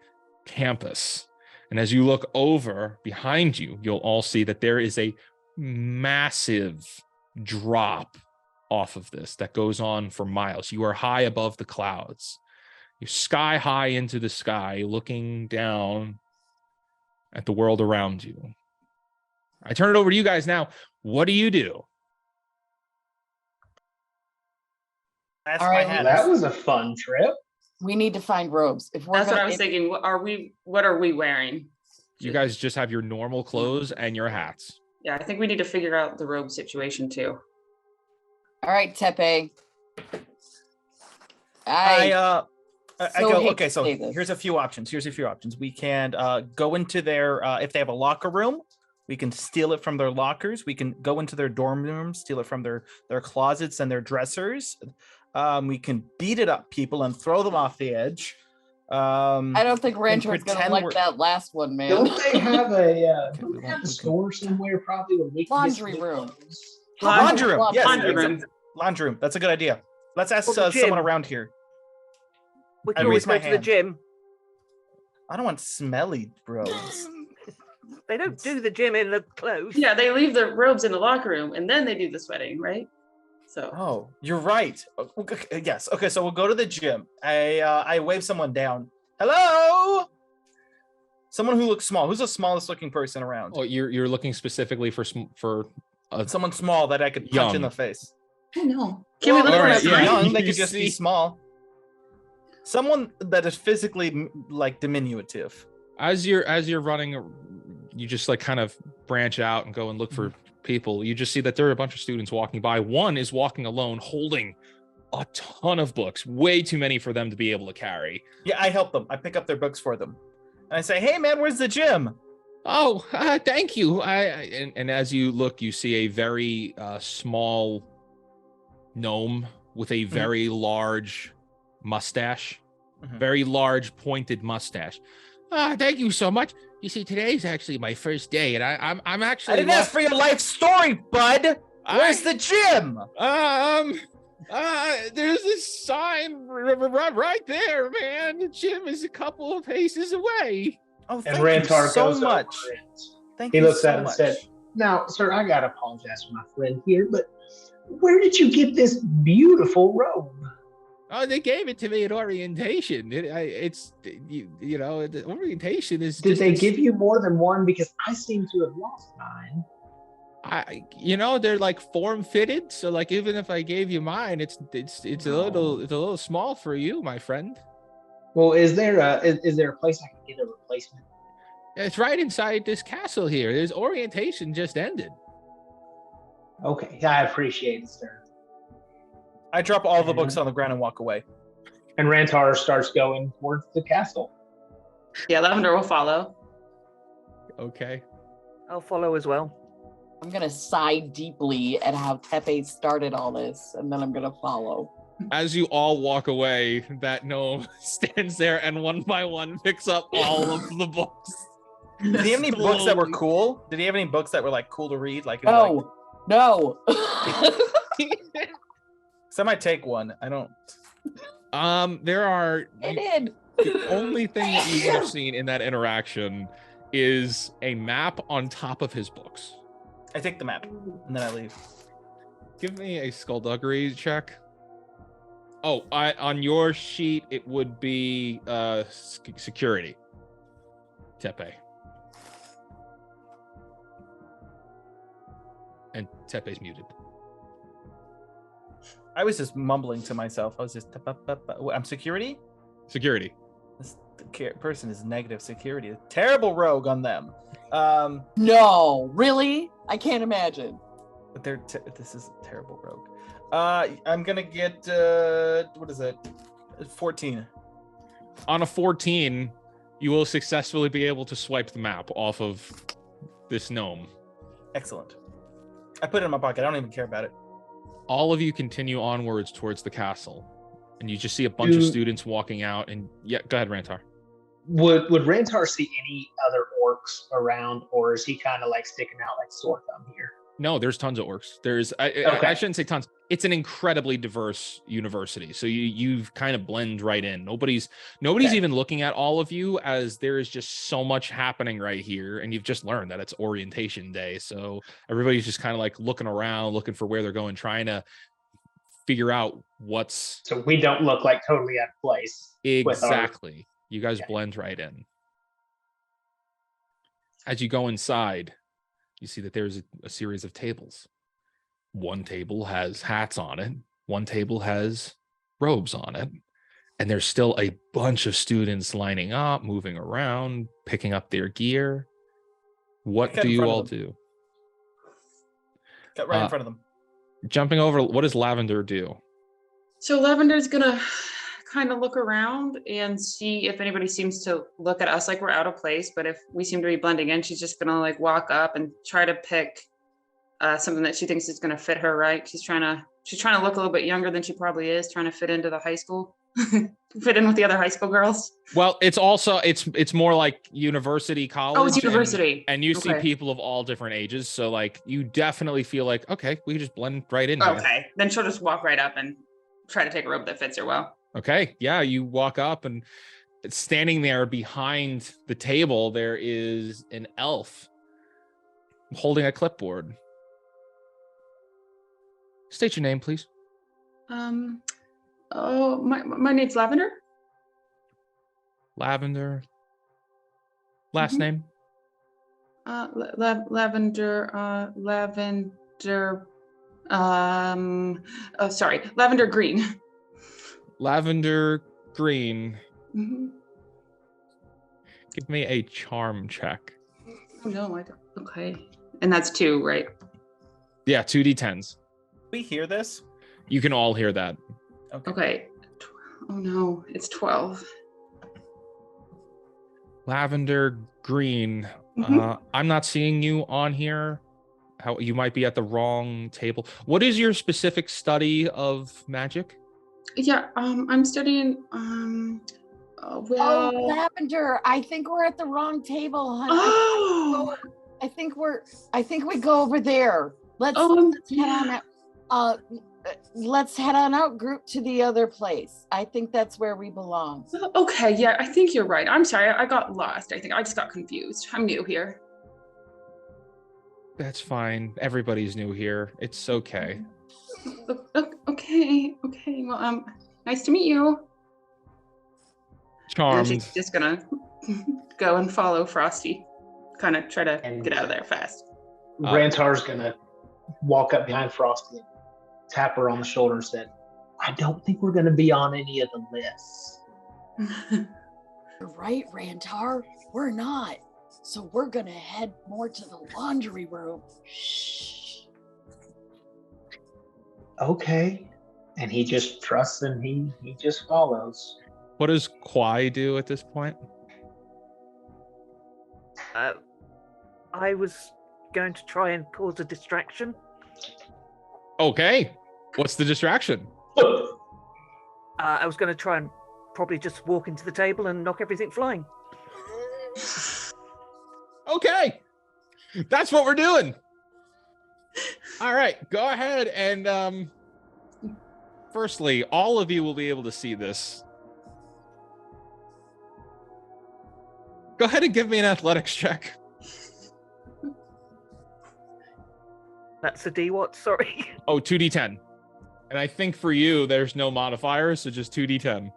campus. And as you look over behind you, you'll all see that there is a massive drop off of this that goes on for miles. You are high above the clouds. You're sky high into the sky, looking down at the world around you. I turn it over to you guys now. What do you do? That's All my right, hat. That was a fun trip. We need to find robes. If we're That's what gonna, I was thinking. What are we wearing? You guys just have your normal clothes and your hats. Yeah, I think we need to figure out the robe situation too. All right, Tepe. I so go, hate okay, to so say this. here's a few options. We can go into their, if they have a locker room, we can steal it from their lockers. We can go into their dorm rooms, steal it from their closets and their dressers. We can beat it up people and throw them off the edge. I don't think Rancher's gonna pretend like we're- that last one, man. Don't they have we a store somewhere probably where we can Laundry get room. clothes? Laundry room, yes, Laundry room. laundry room. That's a good idea. Let's ask Or the someone gym. around here. We I can always raise my go to the hand. gym. I don't want smelly robes. They don't do the gym in the clothes. Yeah, they leave the robes in the locker room and then they do the sweating, right? So Oh, you're right. Okay, yes. Okay, so we'll go to the gym. I wave someone down. Hello. Someone who looks small. Who's the smallest looking person around? Oh, you're looking specifically for Someone small that I could punch in Young. the face. I know. Can we Well, look all for right, a yeah, sign? young. They You could just be see- small. Someone that is physically like diminutive. as you're running, you just like kind of branch out and go and look for people. You just see that there are a bunch of students walking by. One is walking alone, holding a ton of books, way too many for them to be able to carry. Yeah, I help them. I pick up their books for them, and I say, "Hey, man, where's the gym?" Oh, thank you. And as you look, you see a very small gnome with a very large mustache, Mhm. very large pointed mustache. Thank you so much. You see, today's actually my first day, and I'm actually I didn't ask for your life story, bud. Where's the gym? There's this sign right there, man. The gym is a couple of paces away. Oh, And thank you Rantar so goes much. over and Thank he you looks so at it and much. said, "Now, sir, I gotta apologize for my friend here, but where did you get this beautiful robe?" Oh, they gave it to me at orientation. The orientation is. Did just, they give you more than one? Because I seem to have lost mine. They're like form fitted. So like, even if I gave you mine, it's a little small for you, my friend. Well, is there a place I can get a replacement? It's right inside this castle here. There's orientation just ended. Okay, I appreciate it, sir. I drop all the books on the ground and walk away. And Rantar starts going towards the castle. Yeah, Lavender will follow. Okay. I'll follow as well. I'm gonna sigh deeply at how Tepe started all this, and then I'm gonna follow. As you all walk away, that gnome stands there and one by one picks up all of the books. Did he have any books that were Slowly. cool? Did he have any books that were like cool to read? Like, No, no. so I might take one. I don't. There are I did. the only thing that you would have seen in that interaction is a map on top of his books. I take the map and then I leave. Give me a skullduggery check. Oh, on your sheet it would be security. Tepe. And Tepe's muted. I was just mumbling to myself. I was just. I'm security. Security. This person is negative security. A terrible rogue on them. No, really? I can't imagine. But this is a terrible rogue. I'm gonna get what is it? 14. On a 14, you will successfully be able to swipe the map off of this gnome. Excellent. I put it in my pocket. I don't even care about it. All of you continue onwards towards the castle, and you just see a bunch of students walking out. And yeah, go ahead, Rantar. Would Rantar see any other orcs around, or is he kind of like sticking out like sore thumb here? No, there's tons of orcs. There's I shouldn't say tons. It's an incredibly diverse university, so you've kind of blend right in. Nobody's even looking at all of you, as there is just so much happening right here, and you've just learned that it's orientation day. So everybody's just kind of like looking around, looking for where they're going, trying to figure out what's. So we don't look like totally out of place. Exactly. You guys blend right in. As you go inside, you see that there's a series of tables. One table has hats on it. One table has robes on it. And there's still a bunch of students lining up, moving around, picking up their gear. What do you all do? Got right in front of them. Jumping over, what does Lavender do? So Lavender's gonna kind of look around and see if anybody seems to look at us like we're out of place, but if we seem to be blending in, she's just gonna like walk up and try to pick something that she thinks is gonna fit her, right? She's trying to look a little bit younger than she probably is, trying to fit into the high school, fit in with the other high school girls. Well, it's also it's more like university, college. Oh, it's university. And you see people of all different ages, so like you definitely feel like, okay, we can just blend right in here. Okay, then she'll just walk right up and try to take a robe that fits her well. Okay, yeah, you walk up, and standing there behind the table, there is an elf holding a clipboard. State your name, please. Oh, my name's Lavender. Lavender. Last name? Lavender. Sorry, Lavender Green. Lavender Green. Mm-hmm. Give me a charm check. Oh, no, I don't. Okay. And that's 2, right? Yeah, 2d10s. We hear this? You can all hear that. Okay. Oh, no, it's 12. Lavender Green. Mm-hmm. I'm not seeing you on here. How you might be at the wrong table. What is your specific study of magic? Yeah, I'm studying, Oh, Lavender, I think we're at the wrong table, honey. Oh! I think we go over there. Let's head on out. Let's head on out, group, to the other place. I think that's where we belong. Okay, yeah, I think you're right. I'm sorry, I got lost. I think I just got confused. I'm new here. That's fine. Everybody's new here. It's okay. Okay. Well, nice to meet you. Charmed. And she's just gonna go and follow Frosty. Kind of try to get out of there fast. Rantar's gonna walk up behind Frosty and tap her on the shoulder and said, I don't think we're gonna be on any of the lists. You're right, Rantar. We're not. So we're gonna head more to the laundry room. Shh. Okay. And he just trusts and he just follows. What does Kwai do at this point? I was going to try and cause a distraction. Okay. What's the distraction? I was going to try and probably just walk into the table and knock everything flying. Okay. That's what we're doing. All right. Go ahead and firstly, all of you will be able to see this. Go ahead and give me an athletics check. That's a D what? Sorry. Oh, 2d10. And I think for you, there's no modifiers, so just 2d10.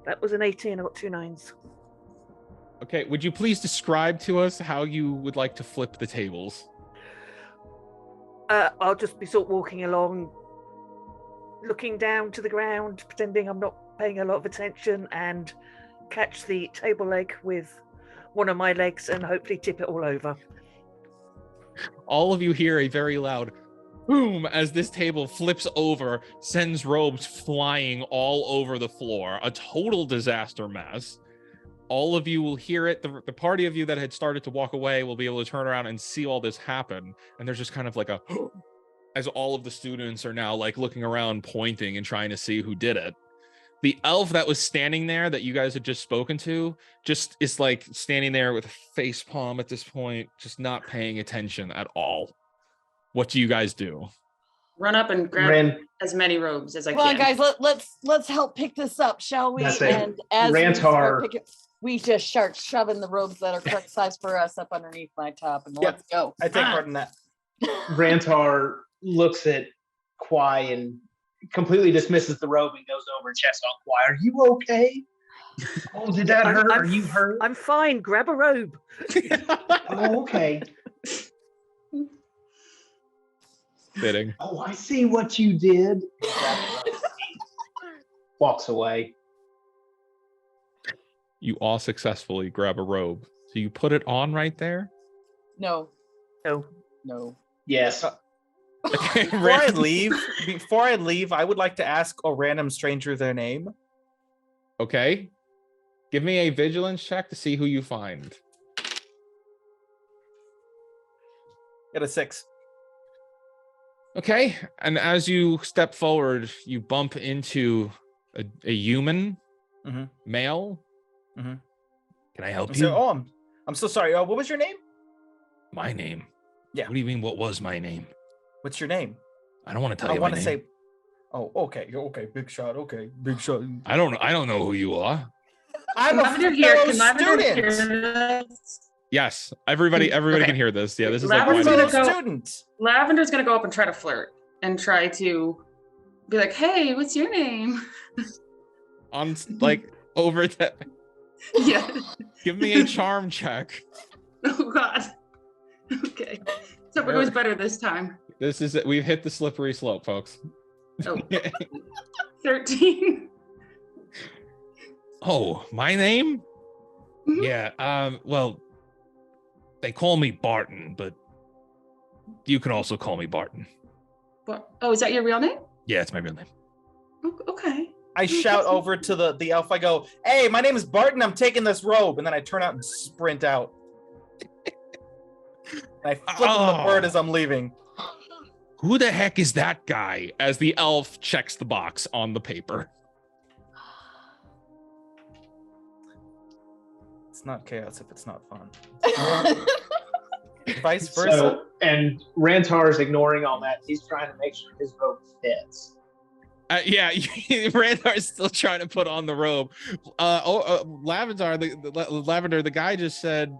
That was an 18. I got 2 9s. Okay, would you please describe to us how you would like to flip the tables? I'll just be sort of walking along, looking down to the ground, pretending I'm not paying a lot of attention, and catch the table leg with one of my legs and hopefully tip it all over. All of you hear a very loud boom, as this table flips over, sends robes flying all over the floor. A total disaster mess. All of you will hear it. The party of you that had started to walk away will be able to turn around and see all this happen. And there's just kind of like a, as all of the students are now like looking around, pointing and trying to see who did it. The elf that was standing there that you guys had just spoken to just is like standing there with a face palm at this point, just not paying attention at all. What do you guys do? Run up and grab as many robes as I Come on, can. guys, let's help pick this up, shall we? That's it. And as Rantar- we just start shoving the robes that are correct size for us up underneath my top, and let's go. I take part in that. Rantar looks at Kwai and completely dismisses the robe and goes over and checks on Kwai. Are you okay? Oh, did that hurt? Are you hurt? I'm fine. Grab a robe. Oh, okay. Fitting. Oh, I see what you did. Walks away. You all successfully grab a robe. So you put it on right there? No. No. No. Yes. Before I leave, I would like to ask a random stranger their name. Okay. Give me a vigilance check to see who you find. Get a 6. Okay. And as you step forward, you bump into a human, male. Mhm. Can I help you? So, I'm so sorry. What was your name? My name? Yeah. What do you mean, what was my name? What's your name? I don't want to tell I you want my to name. say. Oh, okay, big shot. Okay, big shot. I don't know who you are. I'm a Lavender here. fellow Can Lavender hear student. this? Yes, everybody Okay. can hear this. Yeah, this is Lavender's like Fellow gonna go- student. Lavender's gonna go up and try to flirt and try to be like, "Hey, what's your name?" on like over that. Yeah. Give me a charm check. Oh God. Okay. So it goes better this time. This is it. We've hit the slippery slope, folks. Oh. 13. Oh, my name? Mhm. Yeah. Well, they call me Barton, but you can also call me Barton. Oh, is that your real name? Yeah, it's my real name. Okay. I shout over to the elf. I go, "Hey, my name is Barton. I'm taking this robe," and then I turn out and sprint out. And I flip him the bird as I'm leaving. Who the heck is that guy? As the elf checks the box on the paper. It's not chaos if it's not fun. Vice versa. So, and Rantar's ignoring all that. He's trying to make sure his robe fits. Yeah, Randar's still trying to put on the robe. Lavender, the guy just said,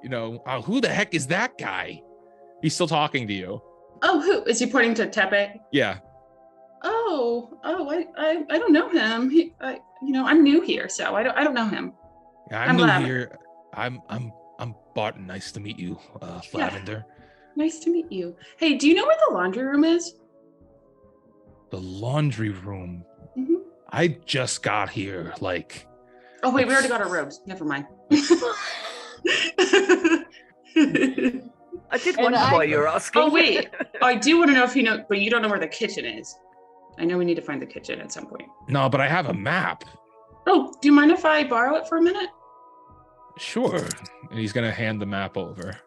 who the heck is that guy? He's still talking to you. Oh, who is he pointing to Tepe? Yeah. I don't know him. I'm new here, so I don't know him. Yeah, I'm new Lavender. here. I'm Barton. Nice to meet you, Lavender. Nice to meet you. Hey, do you know where the laundry room is? The laundry room. Mhm. I just got here. Like. Oh wait, we already got our robes. Never mind. I did wonder why you're asking. Oh wait, I do want to know if you know, but you don't know where the kitchen is. I know we need to find the kitchen at some point. No, but I have a map. Oh, do you mind if I borrow it for a minute? Sure. And he's gonna hand the map over.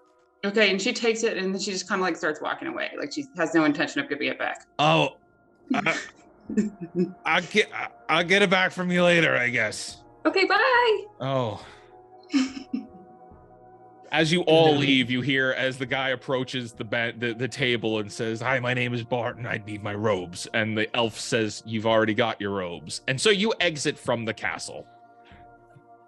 Okay, and she takes it and then she just kind of like starts walking away, like she has no intention of giving it back. Oh, I'll get it back from you later, I guess. Okay, bye. Oh. As you all leave, you hear as the guy approaches the table and says, "Hi, my name is Barton. I need my robes." And the elf says, "You've already got your robes." And so you exit from the castle.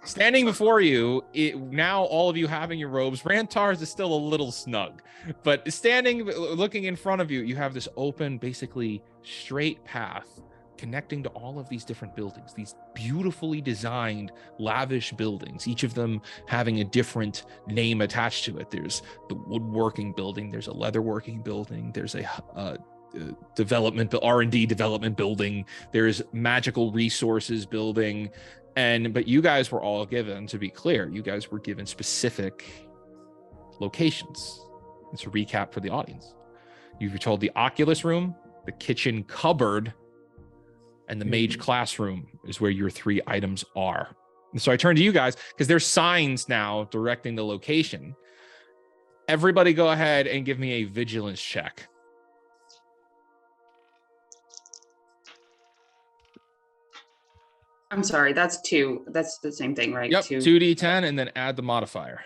Standing before you, now all of you having your robes, Rantar's is still a little snug, but looking in front of you, you have this open, basically straight path connecting to all of these different buildings, these beautifully designed, lavish buildings, each of them having a different name attached to it. There's the woodworking building, there's a leatherworking building, there's a R&D development building, there's magical resources building, but you guys were all given, to be clear, you guys were given specific locations. It's a recap for the audience. You've told the Oculus room, the kitchen cupboard, and the mage classroom is where your 3 items are. And so I turn to you guys because there's signs now directing the location. Everybody go ahead and give me a vigilance check. I'm sorry, that's 2. That's the same thing, right? Yep, 2d10 and then add the modifier.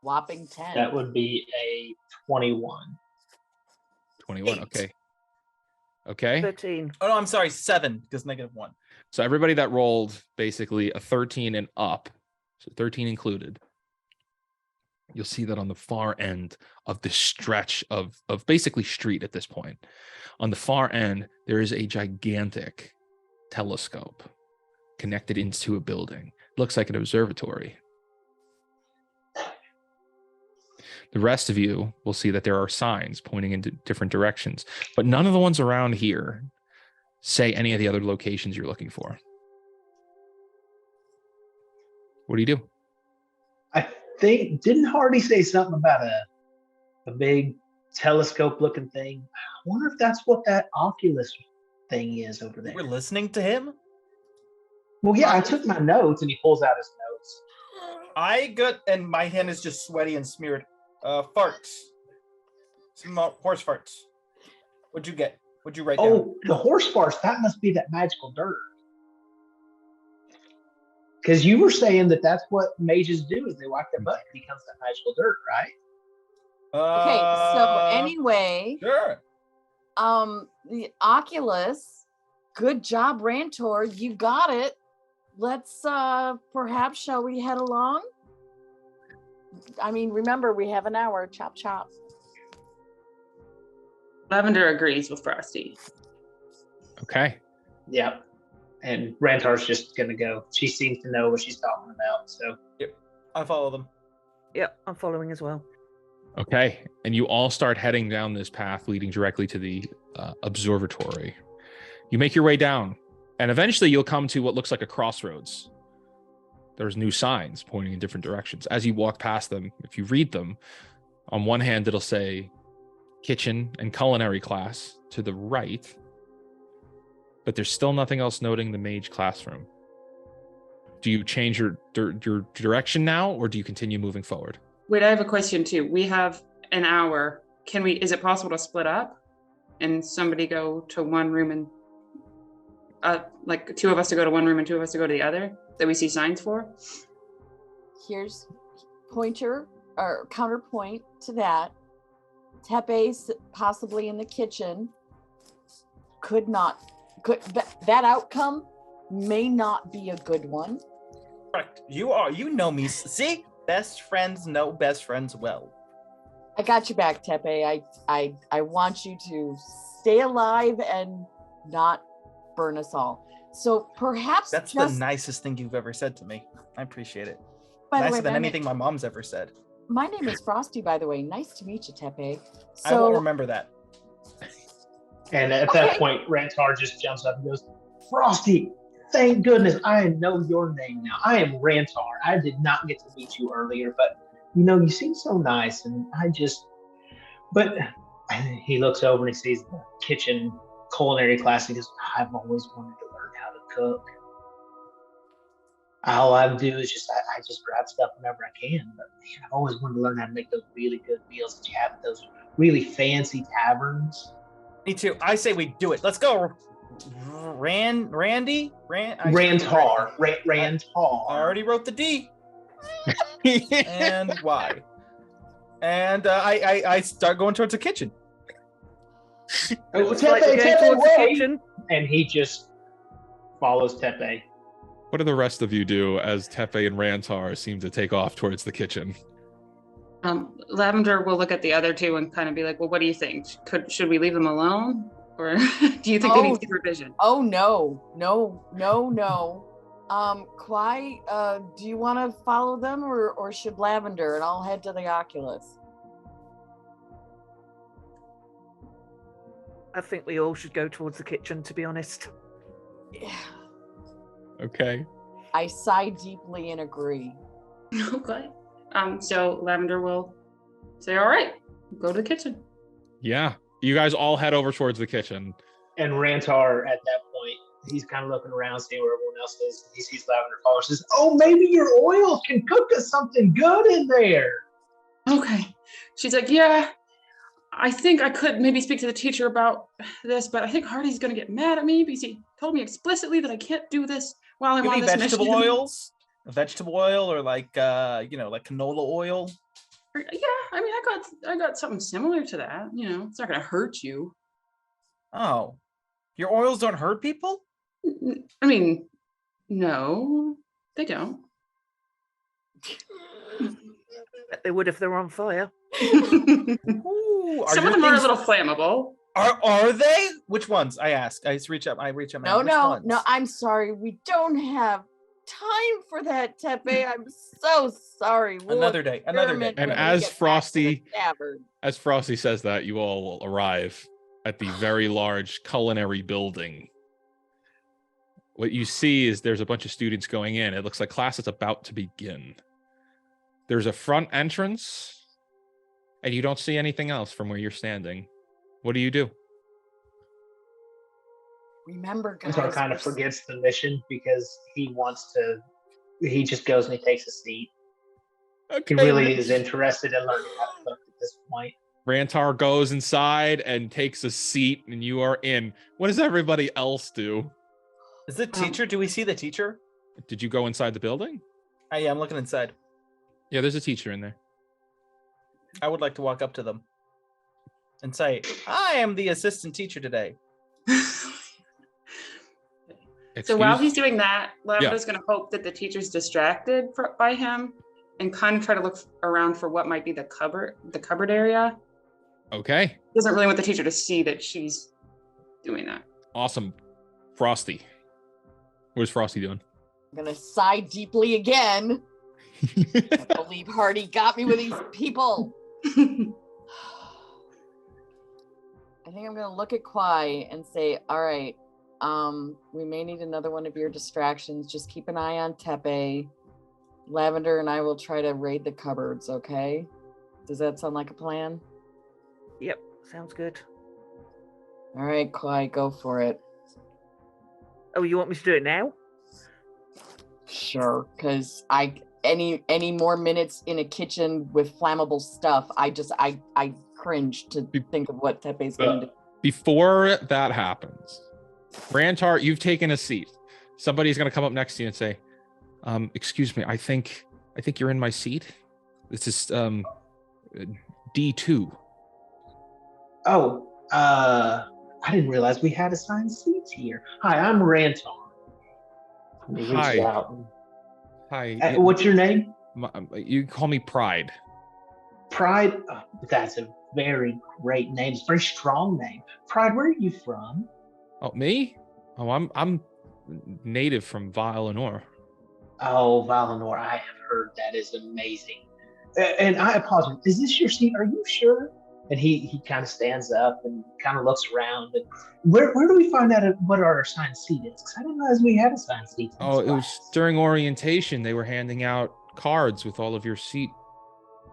Whopping 10. That would be a 21. 21, 8. okay. Okay, 13. Oh no, I'm sorry, 7 because -1. so everybody that rolled basically a 13 and up, so 13 included, you'll see that on the far end of this stretch of basically street at this point, on the far end, there is a gigantic telescope connected into a building. Looks like an observatory. The rest of you will see that there are signs pointing in different directions, but none of the ones around here say any of the other locations you're looking for. What do you do? I think, didn't Hardy say something about a big telescope looking thing? I wonder if that's what that Oculus thing is over there. We're listening to him. Well, yeah, I took my notes and he pulls out his notes. I got, and my hand is just sweaty and smeared. Farts. Some horse farts. What'd you get? What'd you write down? Oh, the horse farts, that must be that magical dirt. Because you were saying that that's what mages do, is they wipe their butt and it becomes that magical dirt, right? Okay, so anyway, Sure. the Oculus, good job, Rantor. You got it. Let's perhaps shall we head along? I mean, remember we have an hour. Chop chop. Lavender agrees with Frosty. Okay. Yep. And Rantar's just going to go. She seems to know what she's talking about. So, I follow them. Yep, I'm following as well. Okay. And you all start heading down this path leading directly to the observatory. You make your way down, and eventually you'll come to what looks like a crossroads. There's new signs pointing in different directions. As you walk past them, if you read them, on one hand, it'll say kitchen and culinary class to the right, but there's still nothing else noting the mage classroom. Do you change your direction now, or do you continue moving forward? Wait, I have a question too. We have an hour. Is it possible to split up and somebody go to one room and like 2 of us to go to one room and 2 of us to go to the other that we see signs for? Here's pointer or counterpoint to that. Tepe's possibly in the kitchen. That outcome may not be a good one. Correct. You know me. See? Best friends know best friends well. I got your back, Tepe. I want you to stay alive and not burn us all. So perhaps That's the nicest thing you've ever said to me. I appreciate it. By the Nicer way, than anything my mom's ever said. my name is Frosty, by the way. Nice to meet you, Tepe. I won't So remember that. and at that point, Rantar just jumps up and goes, Frosty, thank goodness I know your name now. I am Rantar. I did not get to meet you earlier, but you seem so nice. And but he looks over and he sees the kitchen culinary class. He goes, I've always wanted to learn how to cook. All I do is I just grab stuff whenever I can. But man, I've always wanted to learn how to make those really good meals that you have at those really fancy taverns. Me too. I say we do it. Let's go. Randy? Rantar. I already wrote the D. And Y. And I start going towards the kitchen. Oh, Looks like we're going towards the kitchen. And he just follows Tepe. What do the rest of you do as Tepe and Rantar seem to take off towards the kitchen? Lavender will look at the other 2 and kind of be like, well, what do you think? Should we leave them alone? Or do you think they need supervision? Oh no. Kwai, do you want to follow them or should Lavender, and I'll head to the Oculus? I think we all should go towards the kitchen, to be honest. Yeah. Okay. I sigh deeply and agree. Okay. So Lavender will say, all right, go to the kitchen. Yeah. You guys all head over towards the kitchen. And Rantar, at that point, he's kind of looking around, seeing where everyone else is. He sees Lavender Fall and says, "Oh, maybe your oil can cook us something good in there." Okay. She's like, yeah, I think I could maybe speak to the teacher about this, but I think Hardy's going to get mad at me because he told me explicitly that I can't do this while I'm Give on me this vegetable mission. oils, vegetable oil, or like like canola oil. Yeah, I mean, I got something similar to that. It's not going to hurt you. Oh, your oils don't hurt people? I mean, no, they don't. Bet they would if they were on fire. Ooh, Some of them are a little flammable. Are they? Which ones? I ask. I just reach up. I reach up. No. I'm sorry. We don't have time for that, Tepe. I'm so sorry. Another day. Another day. experiment And when we as get back to the Frosty- tavern. As Frosty says that, you all will arrive at the very large culinary building. What you see is there's a bunch of students going in. It looks like class is about to begin. There's a front entrance, and you don't see anything else from where you're standing. What do you do? Remember, guys. Rantar kind of we're- forgets the mission because he wants to. He just goes and he takes a seat. He really is interested in learning how to cook at this point. Rantar goes inside and takes a seat, and you are in. What does everybody else do? Is the teacher? Do we see the teacher? Did you go inside the building? Yeah, I'm looking inside. Yeah, there's a teacher in there. I would like to walk up to them and say, "I am the assistant teacher today." So while Excuse- he's doing that, Lavender's going to hope that the teacher's distracted by him and kind of try to look around for what might be the cupboard area. Okay, Doesn't really want the teacher to see that she's doing that. awesome. Frosty. What is Frosty doing? I'm gonna sigh deeply again. I believe Hardy got me with these people. I think I'm gonna look at Kwai and say, all right, we may need another one of your distractions. Just keep an eye on Tepe. Lavender and I will try to raid the cupboards, okay? Does that sound like a plan? Yep, sounds good. All right, Kwai, go for it. Oh, you want me to do it now? Sure, because any more minutes in a kitchen with flammable stuff, I cringe to think of what Tepe's going to do. Before that happens, Rantar, you've taken a seat. Somebody's going to come up next to you and say, excuse me, I think you're in my seat. This is D2. Oh, I didn't realize we had assigned seats here. Hi, I'm Rantar. Let me reach Hi. out. Hi. What's your name? You call me Pride. Pride. Oh, that's a very great name. It's a very strong name. Pride, where are you from? Oh, me? Oh, I'm native from Valinor. Oh, Valinor. I have heard that is amazing. And I apologize. Is this your seat? Are you sure? And he kind of stands up and kind of looks around. And where do we find out what our assigned seat is? Because I didn't realize we had assigned seats. in Oh, this it was class. during orientation. They were handing out cards with all of your seat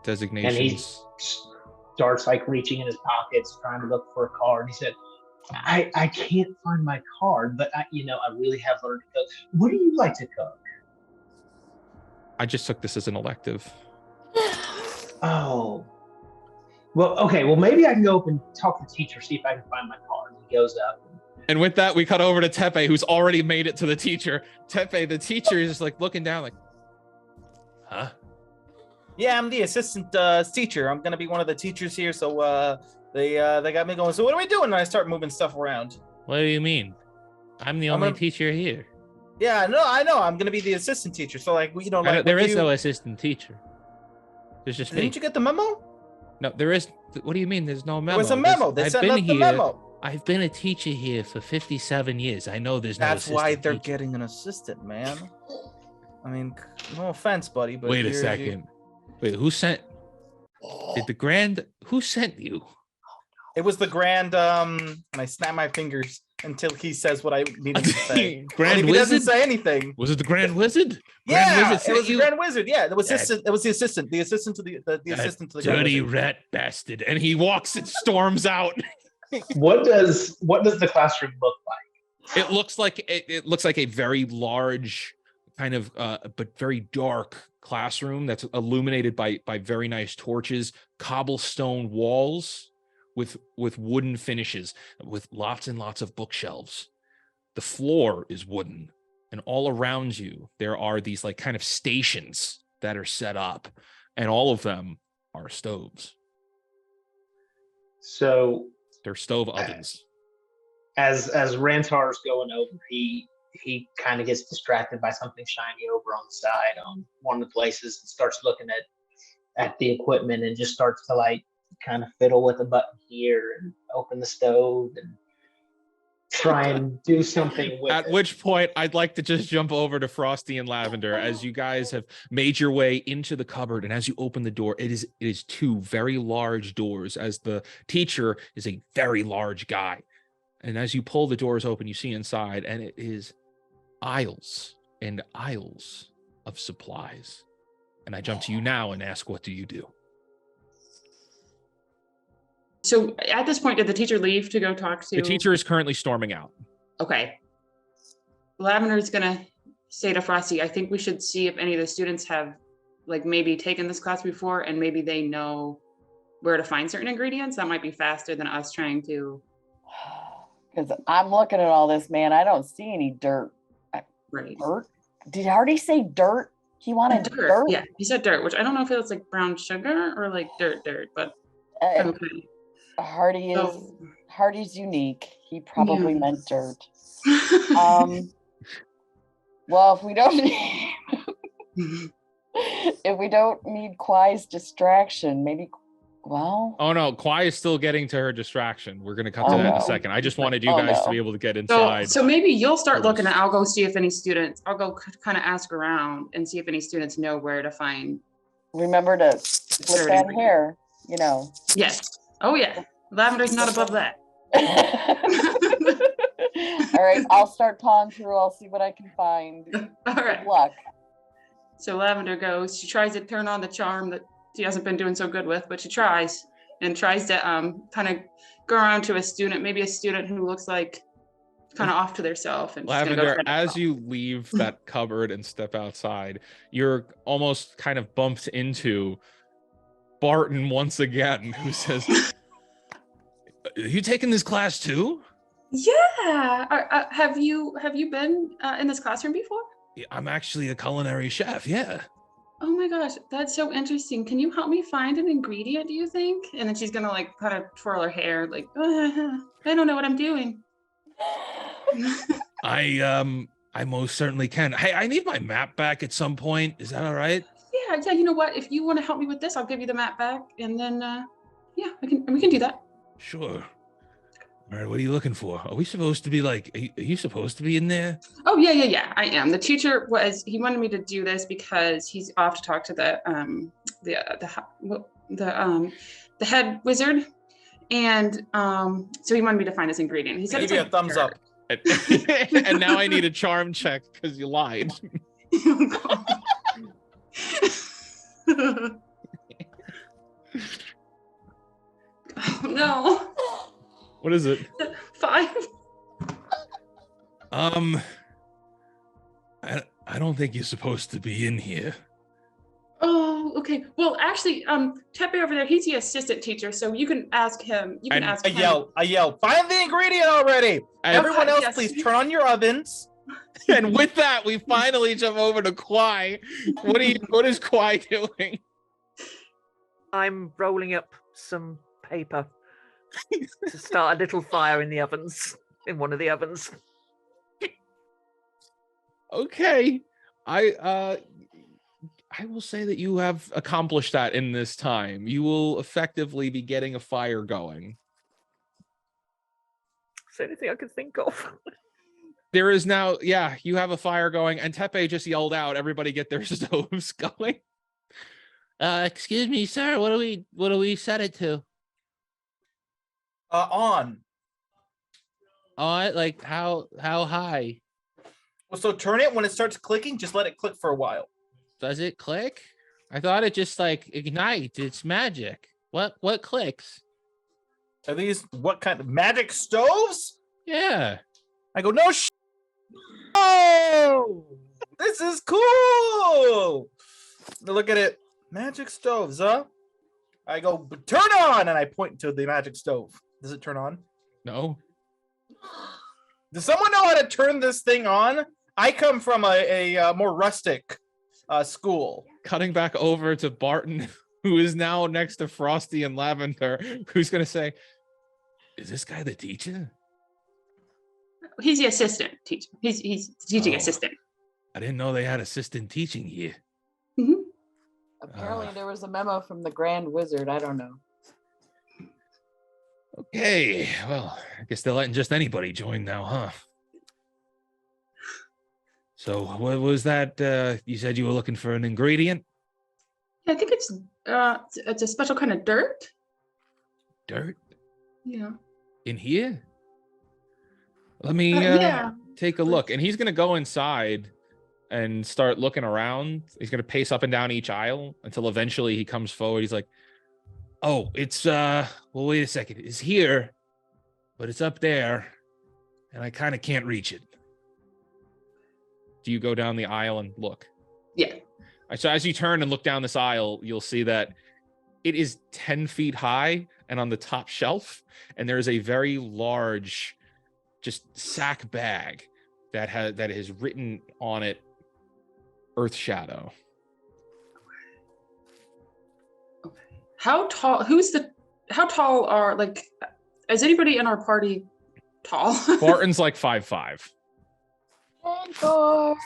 designations. And he starts like reaching in his pockets, trying to look for a card. He said, I can't find my card, but I really have learned to cook. What do you like to cook? I just took this as an elective. Oh. Well, okay. Well, maybe I can go up and talk to the teacher, see if I can find my card. He goes up. And with that, we cut over to Tepe, who's already made it to the teacher. Tepe, the teacher, is just like looking down, like, huh? Yeah, I'm the assistant teacher. I'm gonna be one of the teachers here. So they got me going. So what are we doing? And I start moving stuff around. What do you mean? I'm the I'm only gonna- teacher here. Yeah, no, I know. I'm gonna be the assistant teacher. So like There is no assistant teacher. There's just me. Didn't you get the memo? No, there is. What do you mean? There's no memo. There was a memo. They I've sent been us the here. memo. I've been a teacher here for 57 years. I know there's no That's why assistant they're teacher. getting an assistant, man. I mean, no offense, buddy, but Wait a you're- second. Wait, who sent? Did the grand? Who sent you? It was the grand. And I snap my fingers, until he says what I need him to say. And Grand if he doesn't Wizard? say anything, Was it the Grand Wizard? yeah, Grand Wizard it sent was the you? Grand Wizard. Yeah, it was That- assistant. It was the assistant. The assistant to the That assistant to the Grand dirty Wizard. rat bastard. And he walks and storms out. What does the classroom look like? It looks like a very large, kind of but very dark classroom that's illuminated by very nice torches, cobblestone walls with wooden finishes, with lots and lots of bookshelves. The floor is wooden, and all around you there are these like kind of stations that are set up, and all of them are stoves. So They're stove ovens. as Rantar's going over, he kind of gets distracted by something shiny over on the side on one of the places and starts looking at the equipment and just starts to like kind of fiddle with a button here and open the stove and try and do something with At it. which point, I'd like to just jump over to Frosty and Lavender as you guys have made your way into the cupboard. And as you open the door, it is two very large doors, as the teacher is a very large guy. And as you pull the doors open, you see inside, and it is aisles and aisles of supplies. And I jump to you now and ask, what do you do? So at this point, did the teacher leave to go talk to? The teacher is currently storming out. Okay. Lavender's gonna say to Frosty, I think we should see if any of the students have like maybe taken this class before and maybe they know where to find certain ingredients. That might be faster than us trying to. Because I'm looking at all this, man. I don't see any dirt. Right. Dirt? Did he already say dirt? He wanted dirt? Yeah, he said dirt, which I don't know if it's like brown sugar or like dirt, but okay. Hardy's unique. He probably Yeah. meant dirt. Well, if we don't need Kwai's distraction, maybe. Well, Oh no, Kwai is still getting to her distraction. We're gonna cut to Oh, that in a no. second. I just wanted you Oh, guys to no. be able to get So, inside. so maybe you'll start first. looking and I'll go see if any students, I'll go kind of ask around and see if any students know where to find. remember to flip certain that ingredients. hair, you know. Yes. Oh yeah. Lavender's not above that. All right, I'll start pawing through. I'll see what I can find. All right. Good luck. So Lavender goes, she tries to turn on the charm that she hasn't been doing so good with, but she tries to kind of go around to a student, maybe a student who looks like kind of off to theirself. And she's gonna go Lavender, try to as help. you leave that cupboard and step outside, you're almost kind of bumped into Barton once again, who says, you taking this class too? Yeah. Have you been in this classroom before? "Yeah, I'm actually a culinary chef, yeah. Oh my gosh, that's so interesting. Can you help me find an ingredient, do you think? And then she's gonna like kind of twirl her hair, like, I don't know what I'm doing. I most certainly can. Hey, I need my map back at some point. Is that all right? Yeah, you know what? If you want to help me with this, I'll give you the map back, and then yeah, we can do that. Sure. All right, what are you looking for? Are we supposed to be like, are you supposed to be in there? Oh yeah, I am. The teacher he wanted me to do this because he's off to talk to the head wizard, and so he wanted me to find this ingredient. He said Give it's you like a thumbs up. And now I need a charm check because you lied. Oh, no. What is it? 5. I don't think you're supposed to be in here. Oh, okay. Well, actually, Tepe over there, he's the assistant teacher, so you can ask him. You can And ask I him. yell, find the ingredient already. And, Everyone else, yes. please turn on your ovens. and with that, we finally jump over to Kwai. What is Kwai doing? I'm rolling up some paper to start a little fire in the ovens, in one of the ovens. Okay. I will say that you have accomplished that in this time. You will effectively be getting a fire going. It's the only thing I could think of. There is now, yeah, you have a fire going, and Tepe just yelled out, everybody get their stoves going. Excuse me, sir, what do we set it to? On. Like how high? Well, so turn it when it starts clicking. Just let it click for a while. Does it click? I thought it just like ignites. It's magic. What clicks? Are these what kind of magic stoves? Yeah. I go, no. Oh, this is cool. Look at it. Magic stoves, huh? I go, turn on, and I point to the magic stove. Does it turn on? No. Does someone know how to turn this thing on? I come from a more rustic school. Cutting back over to Barton, who is now next to Frosty and Lavender, who's gonna say, "Is this guy the teacher?" He's the assistant teacher. He's the teaching Oh. assistant. I didn't know they had assistant teaching here. Apparently, there was a memo from the Grand Wizard. I don't know. Okay, well, I guess they're letting just anybody join now, huh? So what was that? You said you were looking for an ingredient? Yeah, I think it's a special kind of dirt. Dirt Yeah. in here? Let me Yeah. take a look. And he's gonna go inside and start looking around. He's gonna pace up and down each aisle until eventually he comes forward. He's like, "Oh, it's well, wait a second. It's here, but it's up there, and I kind of can't reach it." Do you go down the aisle and look? Yeah. So as you turn and look down this aisle, you'll see that it is 10 feet high and on the top shelf, and there is a very large, just sack bag that is written on it, Earth Shadow. How tall? How tall are is anybody in our party tall? Barton's like 5'5". Mentor.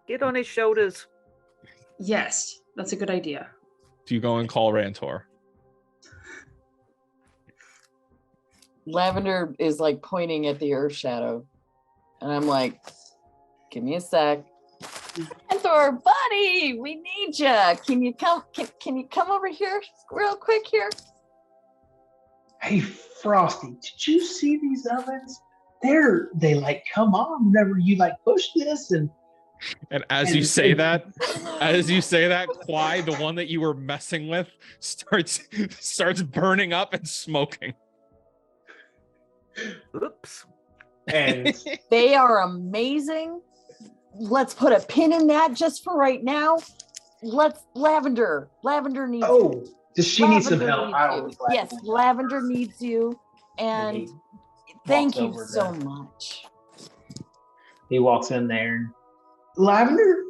Get on his shoulders. Yes, that's a good idea. Do you go and call Rantor? Lavender is like pointing at the Earth Shadow, and I'm like, "Give me a sec." Mentor, buddy, we need you. Can you come? Can you come over here real quick here? Hey, Frosty, did you see these ovens? They like come on whenever you like push this and as you say that, Kwai, the one that you were messing with, starts burning up and smoking. Oops. and They are amazing. Let's put a pin in that just for right now. Lavender needs. oh, does she need some Lavender help? needs I you. was glad. Yes, Lavender needs you, and He thank walks you over so to- much. He walks in there. And, Lavender,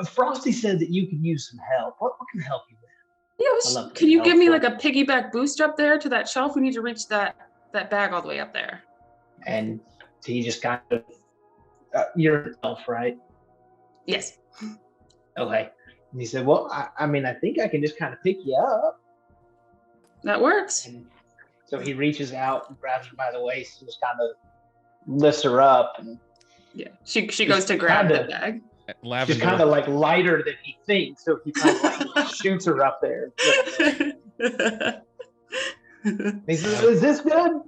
Frosty said that you could use some help. What can I help you with? Yes. I love Can you give me like helpful. a piggyback boost up there to that shelf? We need to reach that bag all the way up there. And he just kind of, you're an elf, right? Yes. Okay. And he said, well, I mean, I think I can just kind of pick you up. That works. And so he reaches out and grabs her by the waist and just kind of lifts her up. And Yeah. She goes to grab kinda- the bag. she's Lavender, kind of like lighter than he thinks. So he kind of like shoots her up there. He says, is this good?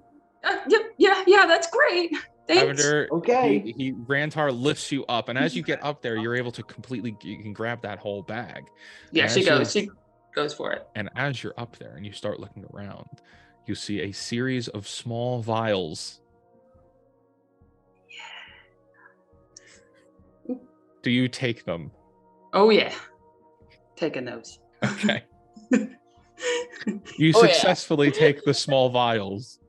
Yeah, that's great. Thanks. Lavender, Okay. Rantar lifts you up, and as you get up there, you're able to you can grab that whole bag. Yeah, And she as you're- goes for it. And as you're up there and you start looking around, you see a series of small vials. Do you take them? Oh yeah. Taking those. Okay. You Oh, yeah. successfully take the small vials.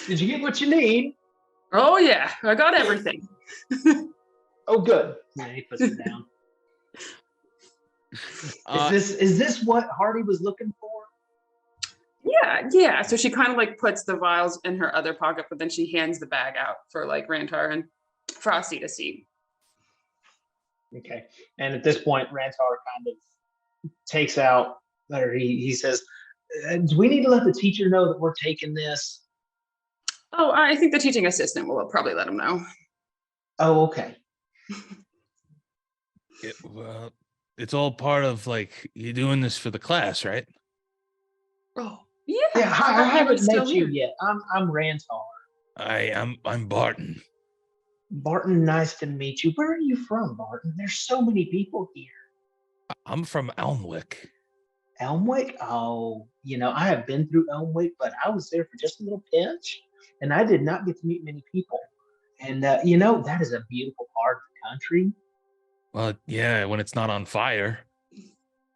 Did you get what you need? Oh yeah, I got everything. Oh, good. And he puts it down. Is this what Hardy was looking for? Yeah. So she kind of like puts the vials in her other pocket, but then she hands the bag out for like Rantar and Frosty to see. Okay. And at this point, Rantar kind of takes out, or he says, do we need to let the teacher know that we're taking this? Oh, I think the teaching assistant will probably let him know. Oh, okay. Well, it's all part of like you doing this for the class, right? Oh, Yeah, I I forgot he haven't was still met you here. yet. I'm Rantar. I'm Barton. Barton, nice to meet you. Where are you from, Barton? There's so many people here. I'm from Elmwick. Elmwick? Oh, I have been through Elmwick, but I was there for just a little pinch, and I did not get to meet many people. And that is a beautiful part of the country. Well, yeah, when it's not on fire.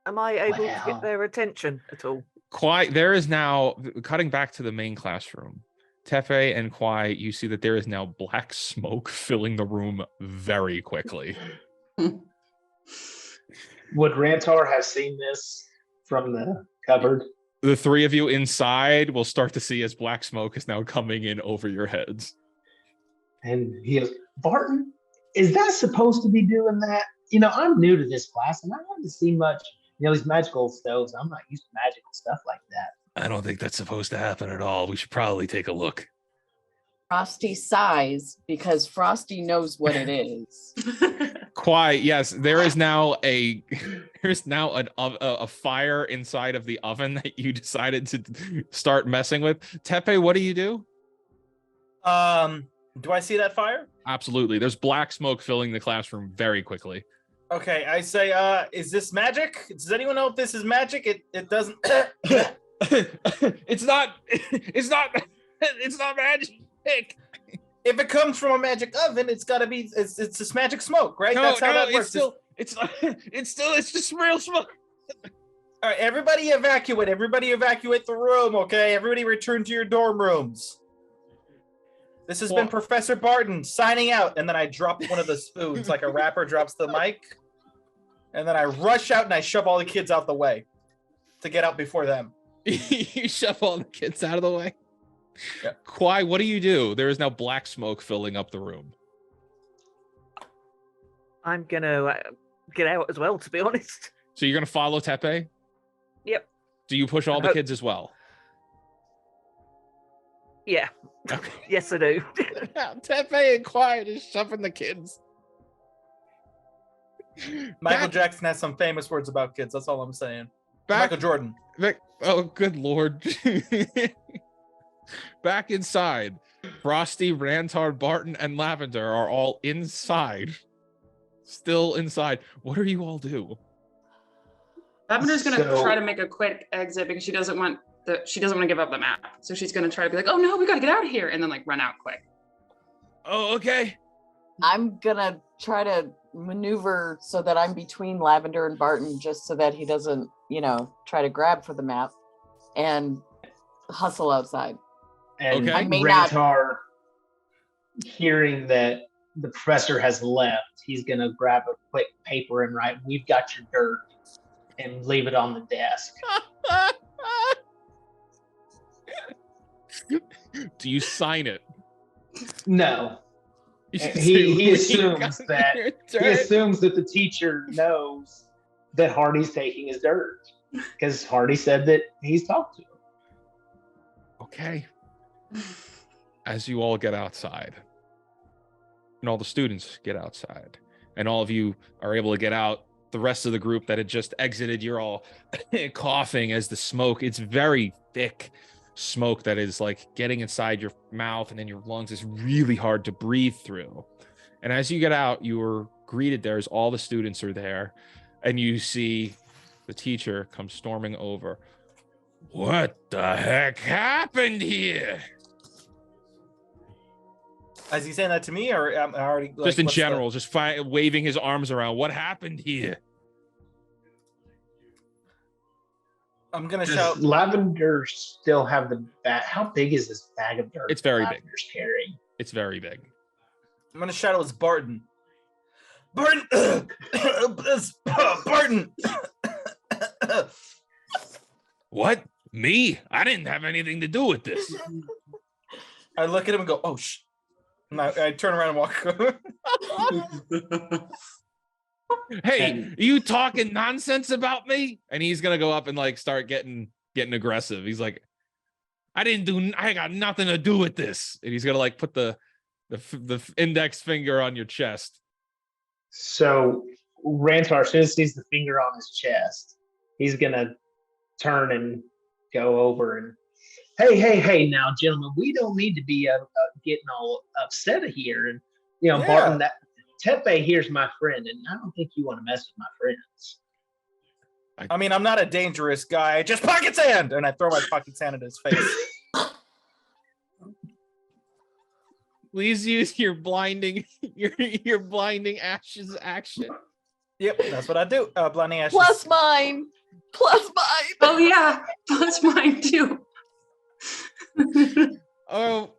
Am I able to Wow. get their attention at all? Quai, there is now, cutting back to the main classroom, Tefe and Quai, you see that there is now black smoke filling the room very quickly. Would Rantar have seen this from the cupboard? The three of you inside will start to see as black smoke is now coming in over your heads. And he goes, Barton, is that supposed to be doing that? I'm new to this class, and I haven't seen much, these magical stoves. I'm not used to magical stuff like that. I don't think that's supposed to happen at all. We should probably take a look. Frosty sighs because Frosty knows what it is. Quai, yes, there is now a fire inside of the oven that you decided to start messing with. Tepe, what do you do? Do I see that fire? Absolutely. There's black smoke filling the classroom very quickly. Okay, I say, is this magic? Does anyone know if this is magic? It doesn't. It's not magic. If it comes from a magic oven, it's gotta be. It's just magic smoke, right? That's how that works. It's just real smoke. All right, everybody evacuate. Everybody evacuate the room, okay? Everybody return to your dorm rooms. This has been Professor Barton signing out, and then I drop one of the spoons like a rapper drops the mic, and then I rush out and I shove all the kids out the way to get out before them. You shove all the kids out of the way. Yeah. Quai, what do? There is now black smoke filling up the room. I'm gonna get out as well, to be honest. So you're gonna follow Tepe? Yep. Do you push all the kids as well? Yeah. Okay. Yes, I do. Tepe and Quai are just shoving the kids. Michael Jackson has some famous words about kids. That's all I'm saying. Michael Jordan. Oh, good Lord. Back inside, Frosty, Rantar, Barton, and Lavender are all inside. Still inside. What do you all do? Lavender's gonna try to make a quick exit because she doesn't want to give up the map. So she's gonna try to be like, oh no, we gotta get out of here, and then like run out quick. Oh, okay. I'm gonna try to maneuver so that I'm between Lavender and Barton, just so that he doesn't, try to grab for the map and hustle outside. And Okay. I may Rantar, hearing that the professor has left, he's going to grab a quick paper and write, "We've got your dirt," and leave it on the desk. Do you sign it? No. You say, He "We assumes got that your he dirt." assumes that the teacher knows that Hardy's taking his dirt, because Hardy said that he's talked to him. Okay. As you all get outside, and all the students get outside, and all of you are able to get out, the rest of the group that had just exited, you're all coughing as the smoke, it's very thick smoke that is like getting inside your mouth and in your lungs. Is really hard to breathe through. And as you get out, you are greeted there as all the students are there, and you see the teacher come storming over. What the heck happened here? Is he saying that to me, or am I already like, Just in what's the- general, just waving his arms around. What happened here? I'm gonna Does shout. Lavender still have the bag? How big is this bag of dirt? It's very big. Lavender's carrying? It's very big. I'm gonna shout. It's Barton. Barton. Barton. What? Me? I didn't have anything to do with this. I look at him and go, "Oh sh!" And I turn around and walk. Hey, are you talking nonsense about me? And he's gonna go up and like start getting aggressive. He's like, I got nothing to do with this. And he's gonna like put the index finger on your chest. So Rantar, as soon as he sees the finger on his chest, he's gonna turn and go over and Hey, now, gentlemen, we don't need to be getting all upset here. And, Yeah. Barton, that Tepe here's my friend, and I don't think you want to mess with my friends. I mean, I'm not a dangerous guy. Just pocket sand! And I throw my pocket sand in his face. Please use your blinding your blinding ashes action. Yep, that's what I do. Blinding ashes. Plus mine. Oh yeah, that's mine too. Oh,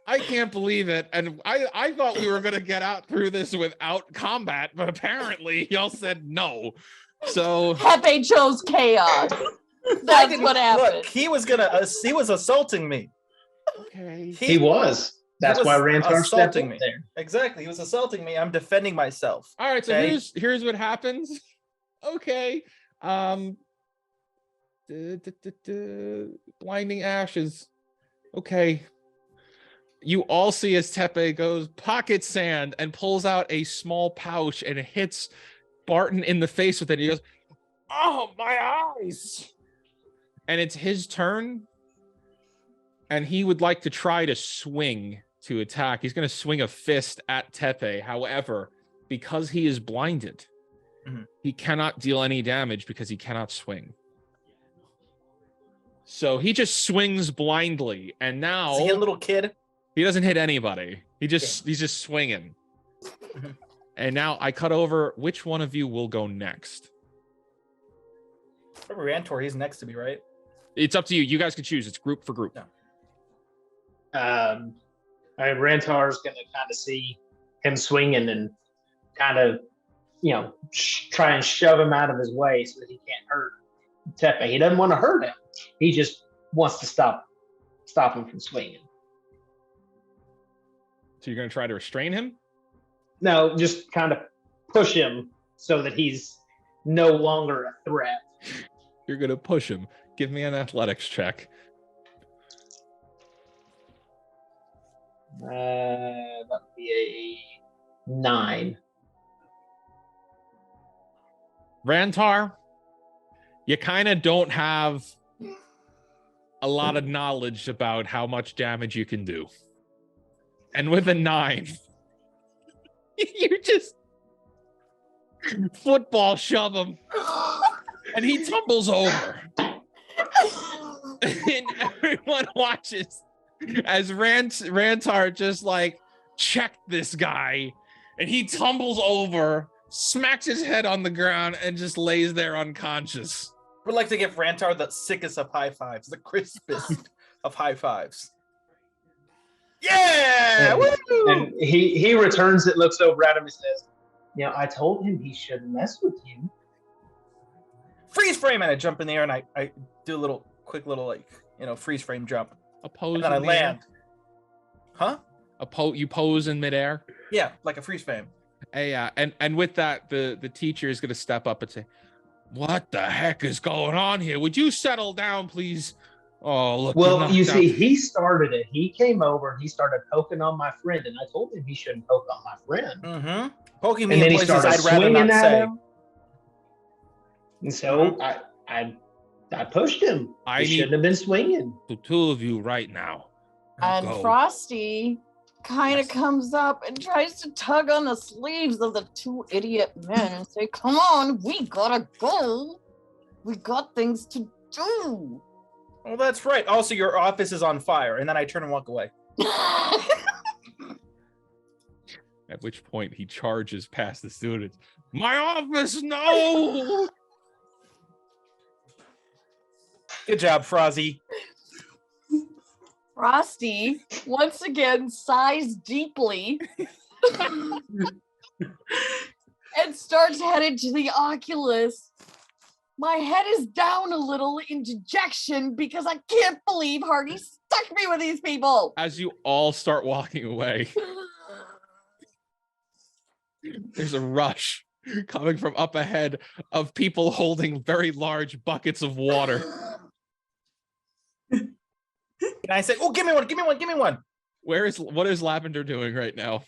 I can't believe it. And I thought we were gonna get out through this without combat, but apparently y'all said no. So Pepe chose chaos. That's what happened. Look, he was assaulting me. okay. He was. That's why Rantar stepped assaulting in me. there. Exactly, he was assaulting me. I'm defending myself. All right, so Okay. here's what happens. Okay. Blinding ashes. Okay. You all see as Tepe goes pocket sand and pulls out a small pouch and hits Barton in the face with it. He goes, "Oh, my eyes!" And it's his turn. And he would like to try to swing to attack. He's going to swing a fist at Tepe. However, because he is blinded, he cannot deal any damage because he cannot swing. So he just swings blindly, and now Is he a little kid? he doesn't hit anybody. He's just swinging. And now I cut over. Which one of you will go next? Remember Rantor, he's next to me, right? It's up to you. You guys can choose. It's group for group. No. Rantar's going to kind of see him swinging and kind of, try and shove him out of his way so that he can't hurt Tepe. He doesn't want to hurt him. He just wants to stop him from swinging. So you're going to try to restrain him? No, just kind of push him so that he's no longer a threat. You're going to push him. Give me an athletics check. That would be a 9. Rantar, you kind of don't have a lot of knowledge about how much damage you can do. And with a 9, you just football shove him. And he tumbles over. And everyone watches as Rantar just like checked this guy, and he tumbles over, smacks his head on the ground, and just lays there unconscious. Would like to give Rantar the sickest of high fives, the crispest of high fives. Yeah! And, Woo! and he returns it, looks over at him, and says, I told him he shouldn't mess with you. Freeze frame, and I jump in the air, and I do a quick little freeze frame jump. And then I land. Huh? You pose in midair. Yeah, like a freeze frame. Yeah, and with that, the teacher is going to step up and say, "What the heck is going on here? Would you settle down, please?" Oh, look. Well, you see, he started it. He came over and he started poking on my friend, and I told him he shouldn't poke on my friend. Mm-hmm. Poking me And then in he places started I'd rather swinging not at say. him. And so I pushed him. He shouldn't have been swinging. The two of you right now. And Go. Frosty kind of comes up and tries to tug on the sleeves of the two idiot men and say, "Come on, we gotta go. We got things to do." Oh, that's right. Also, your office is on fire. And then I turn and walk away. At which point he charges past the students. "My office, no!" Good job, Frozzy. Frosty once again sighs deeply and starts headed to the Oculus. My head is down a little in dejection because I can't believe Hardy stuck me with these people. As you all start walking away, there's a rush coming from up ahead of people holding very large buckets of water. And I say, "Oh, give me one, give me one, give me one." What is Lavender doing right now?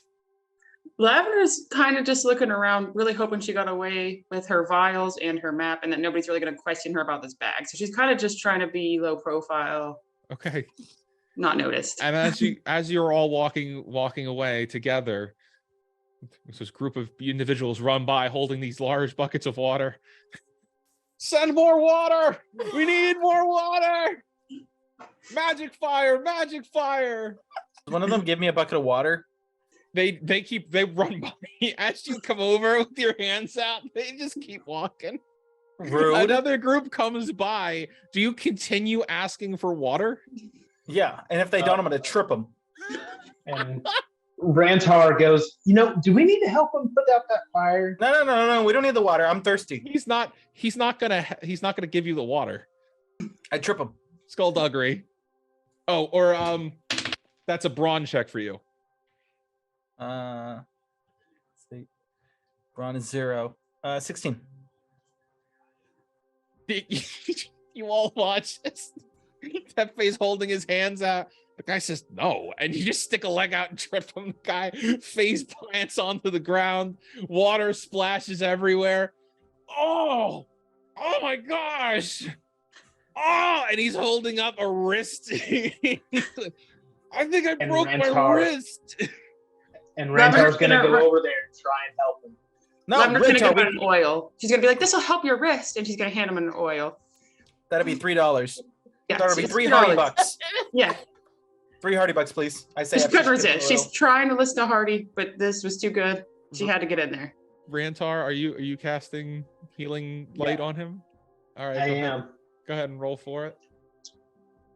Lavender's kind of just looking around, really hoping she got away with her vials and her map, and that nobody's really going to question her about this bag. So she's kind of just trying to be low profile. Okay. Not noticed. And as you're all walking away together, this group of individuals run by holding these large buckets of water. Send more water! We need more water! Magic fire! Magic fire! Does one of them give me a bucket of water? They run by as you come over with your hands out. They just keep walking. Rude. Another group comes by. Do you continue asking for water? Yeah, and if they don't, I'm going to trip them. And Rantar goes, do we need to help him put out that fire? No. We don't need the water. I'm thirsty. He's not gonna give you the water. I trip him. Skullduggery. Oh, or that's a brawn check for you. Let's see. Brawn is 0. 16. You all watch this. Tepe's holding his hands out. The guy says no, and you just stick a leg out and trip him. The guy face plants onto the ground. Water splashes everywhere. Oh my gosh. Oh, and he's holding up a wrist. I think I broke my wrist. And Rantar's going to go over there and try and help him. No, I'm going to give him an oil. She's going to be like, this will help your wrist. And she's going to hand him an oil. That'd be $3. Yeah, That'd be it's $3 $3. hardy bucks. Yeah. 3 hardy bucks, please. I say She after covers she it. gets She's oil. trying to listen to Hardy, but this was too good. She had to get in there. Rantar, are you casting healing light on him? All right. I am. Go ahead and roll for it.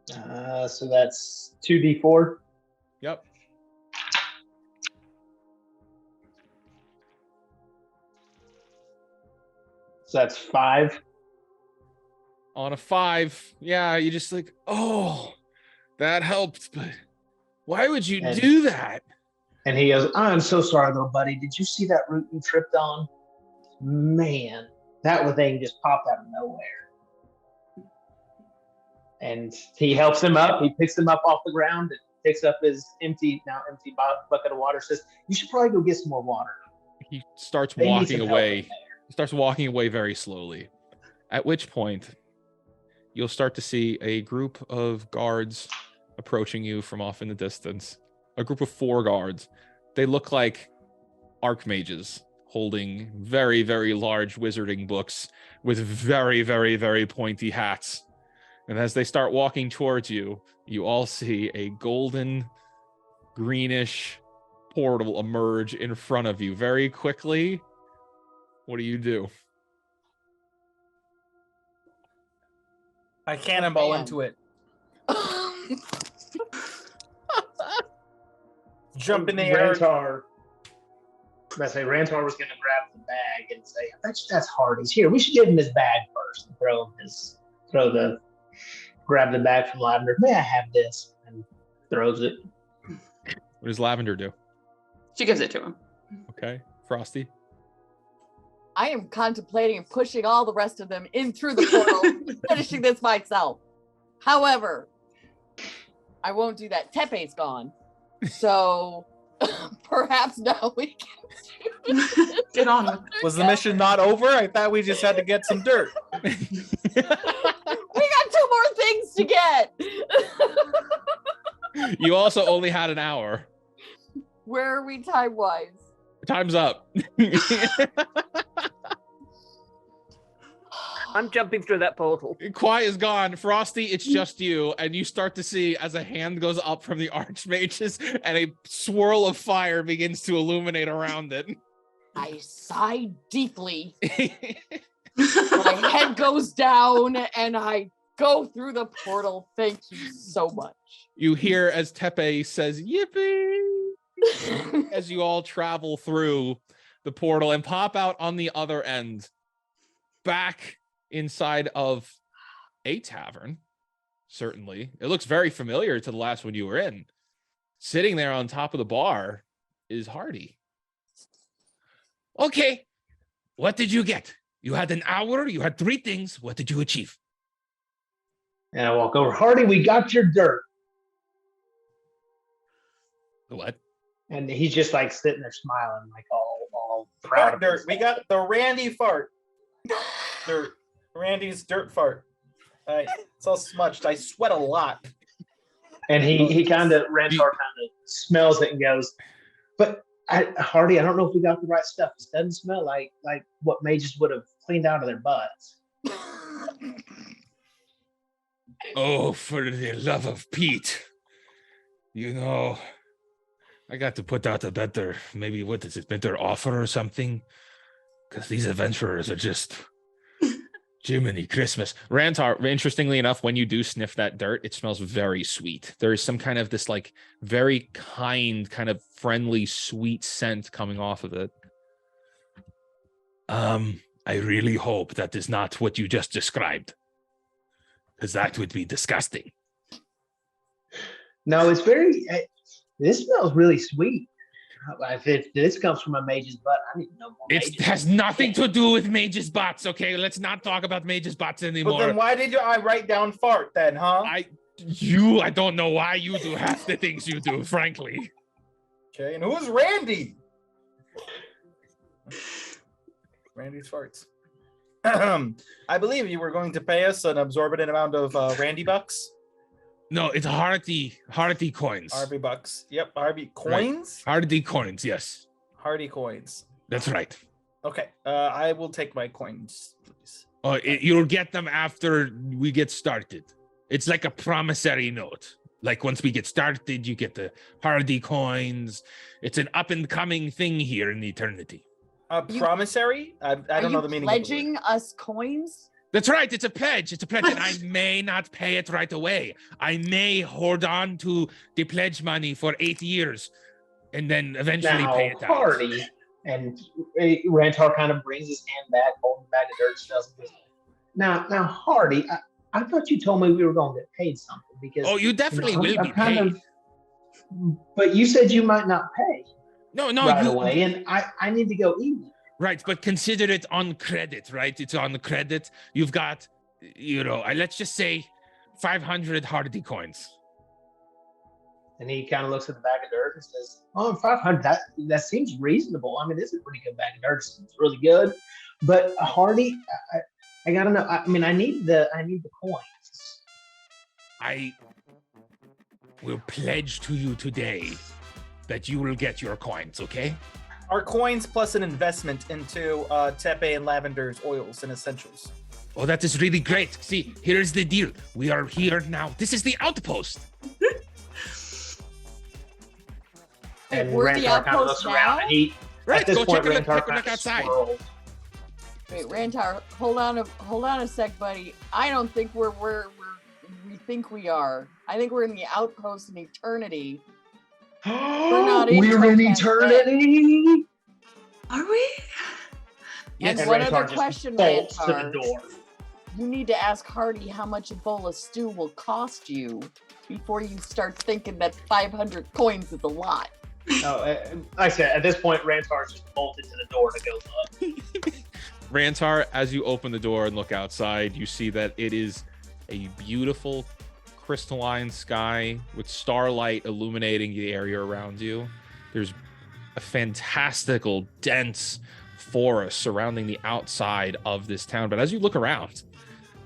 So that's 2d4. Yep. So that's 5. On a 5, yeah, you just like, oh, that helped, but why would you do that? And he goes, I'm so sorry, little buddy. Did you see that root you tripped on? Man, that thing just popped out of nowhere. And he helps him up. He picks him up off the ground and picks up his empty bucket of water. Says, you should probably go get some more water. He starts They need walking some help away. in there. He starts walking away very slowly. At which point, you'll start to see a group of guards approaching you from off in the distance. A group of 4 guards. They look like archmages holding very, very large wizarding books with very, very, very pointy hats. And as they start walking towards you, you all see a golden, greenish portal emerge in front of you very quickly. What do? I cannonball Man. into it. Jump in the air. Rantar was going to grab the bag and say, I bet you that's Hardy's. Here, we should give him his bag first and grab the bag from Lavender. May I have this? And throws it. What does Lavender do? She gives it to him. Okay. Frosty? I am contemplating pushing all the rest of them in through the portal, finishing this myself. However, I won't do that. Tepe's gone. So perhaps now we can Get on with it. Was the mission not over? I thought we just had to get some dirt. We got 2 more things to get. You also only had an hour. Where are we time-wise? Time's up. I'm jumping through that portal. Quiet is gone. Frosty, it's just you. And you start to see as a hand goes up from the archmages and a swirl of fire begins to illuminate around it. I sigh deeply. My head goes down and I go through the portal. Thank you so much. You hear as Tepe says, yippee, as you all travel through the portal and pop out on the other end, back inside of a tavern. Certainly. It looks very familiar to the last one you were in. Sitting there on top of the bar is Hardy. Okay, what did you get? You had an hour, you had 3 things. What did you achieve? And I walk over, Hardy, we got your dirt. What? And he's just like sitting there smiling, like all proud of Dirt. himself. We got the Randy fart. Dirt. Randy's dirt fart. It's all smudged. I sweat a lot. And he kind of, Rantar kind of smells it and goes, but Hardy, I don't know if we got the right stuff. It doesn't smell like what mages would have cleaned out of their butts. Oh, for the love of Pete. You know, I got to put out a better, maybe what is it, better offer or something? Because these adventurers are just Jiminy Christmas. Rantar, interestingly enough, when you do sniff that dirt, it smells very sweet. There is some kind of this like very kind, kind of friendly, sweet scent coming off of it. I really hope that is not what you just described, because that would be disgusting. No, it's very, this smells really sweet. If this comes from a mage's butt, I need to know more. It has nothing to do with mage's butts, okay? Let's not talk about mage's butts anymore. But then why did I write down fart then, huh? I don't know why you do half the things you do, frankly. Okay, and who's Randy? Randy's farts. I believe you were going to pay us an absorbent amount of Randy bucks. No, it's Hardy coins. Harvey bucks. Yep, Harvey coins. Right. Hardy coins, yes. Hardy coins. That's right. Okay, I will take my coins, please. Oh, you'll get them after we get started. It's like a promissory note. Like once we get started, you get the Hardy coins. It's an up and coming thing here in eternity. Promissory? I don't know the meaning. Pledging us coins? That's right. It's a pledge. It's a pledge. And I may not pay it right away. I may hold on to the pledge money for 8 years and then eventually pay it out. Hardy, and Rantar kind of brings his hand back, holding back the dirt stuff. Now, Hardy, I thought you told me we were going to get paid something because. Oh, you definitely will be paid. But you said you might not pay. No, right away, and I need to go eat. Right, but consider it on credit, right? It's on credit. You've got, let's just say 500 Hardy coins. And he kind of looks at the bag of dirt and says, "Oh, 500, that seems reasonable. I mean, this is a pretty good bag of dirt. It's really good. But Hardy, I gotta know. I mean, I need the coins. I will pledge to you today that you will get your coins, okay? Our coins plus an investment into Tepe and Lavender's oils and essentials. Oh, that is really great. See, here's the deal. We are here now. This is the outpost. And we're the Rantar kind of looks outpost around, now? and he, Right, at this go point, take a Rantar look outside. swirls. Wait, Rantar, hold on a sec, buddy. I don't think we think we are. I think we're in the outpost in eternity. We're not in We're in Topaz eternity. Are we? And Yes. one Rantar other just question, bolts to the Rantar. door. You need to ask Hardy how much a bowl of stew will cost you before you start thinking that 500 coins is a lot. No, like I said, at this point, Rantar's just bolted to the door to go look. Rantar, as you open the door and look outside, you see that it is a beautiful crystalline sky with starlight illuminating the area around you. There's a fantastical, dense forest surrounding the outside of this town. But as you look around,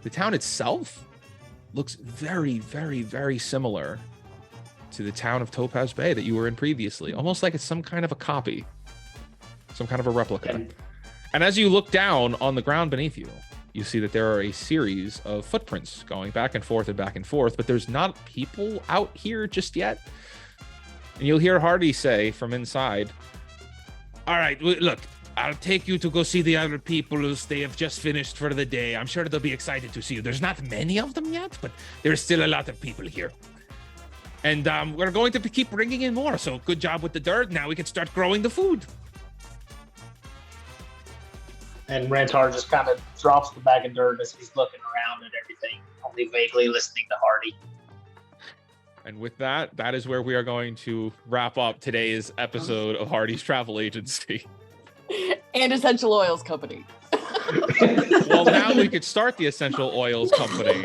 the town itself looks very, very, very similar to the town of Topaz Bay that you were in previously. Almost like it's some kind of a copy, some kind of a replica. Okay. And as you look down on the ground beneath you, you see that there are a series of footprints going back and forth, but there's not people out here just yet. And you'll hear Hardy say from inside, "All right, look, I'll take you to go see the other peoples. They have just finished for the day. I'm sure they'll be excited to see you. There's not many of them yet, but there's still a lot of people here. And we're going to keep bringing in more. So good job with the dirt. Now we can start growing the food." And Rantar just kind of drops the bag of dirt as he's looking around and everything, only vaguely listening to Hardy. And with that, that is where we are going to wrap up today's episode of Hardy's Travel Agency. And Essential Oils Company. Well, now we could start the Essential Oils Company.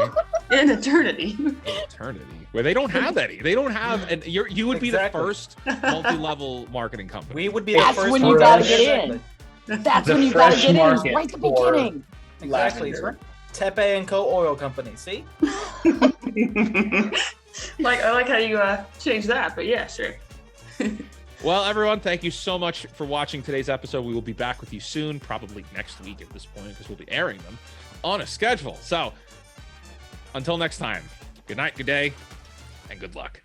In eternity. Eternity, where they don't have any. They don't have, and you would be the Exactly. first multi-level marketing company. We would be the That's first when one you to gotta do get in. it. That's The when you gotta fresh get in, is market right at the for- beginning. Exactly. Lavender. Tepe and Co. Oil Company. See? I like how you changed that, but yeah, sure. Well, everyone, thank you so much for watching today's episode. We will be back with you soon, probably next week at this point, because we'll be airing them on a schedule. So until next time, good night, good day, and good luck.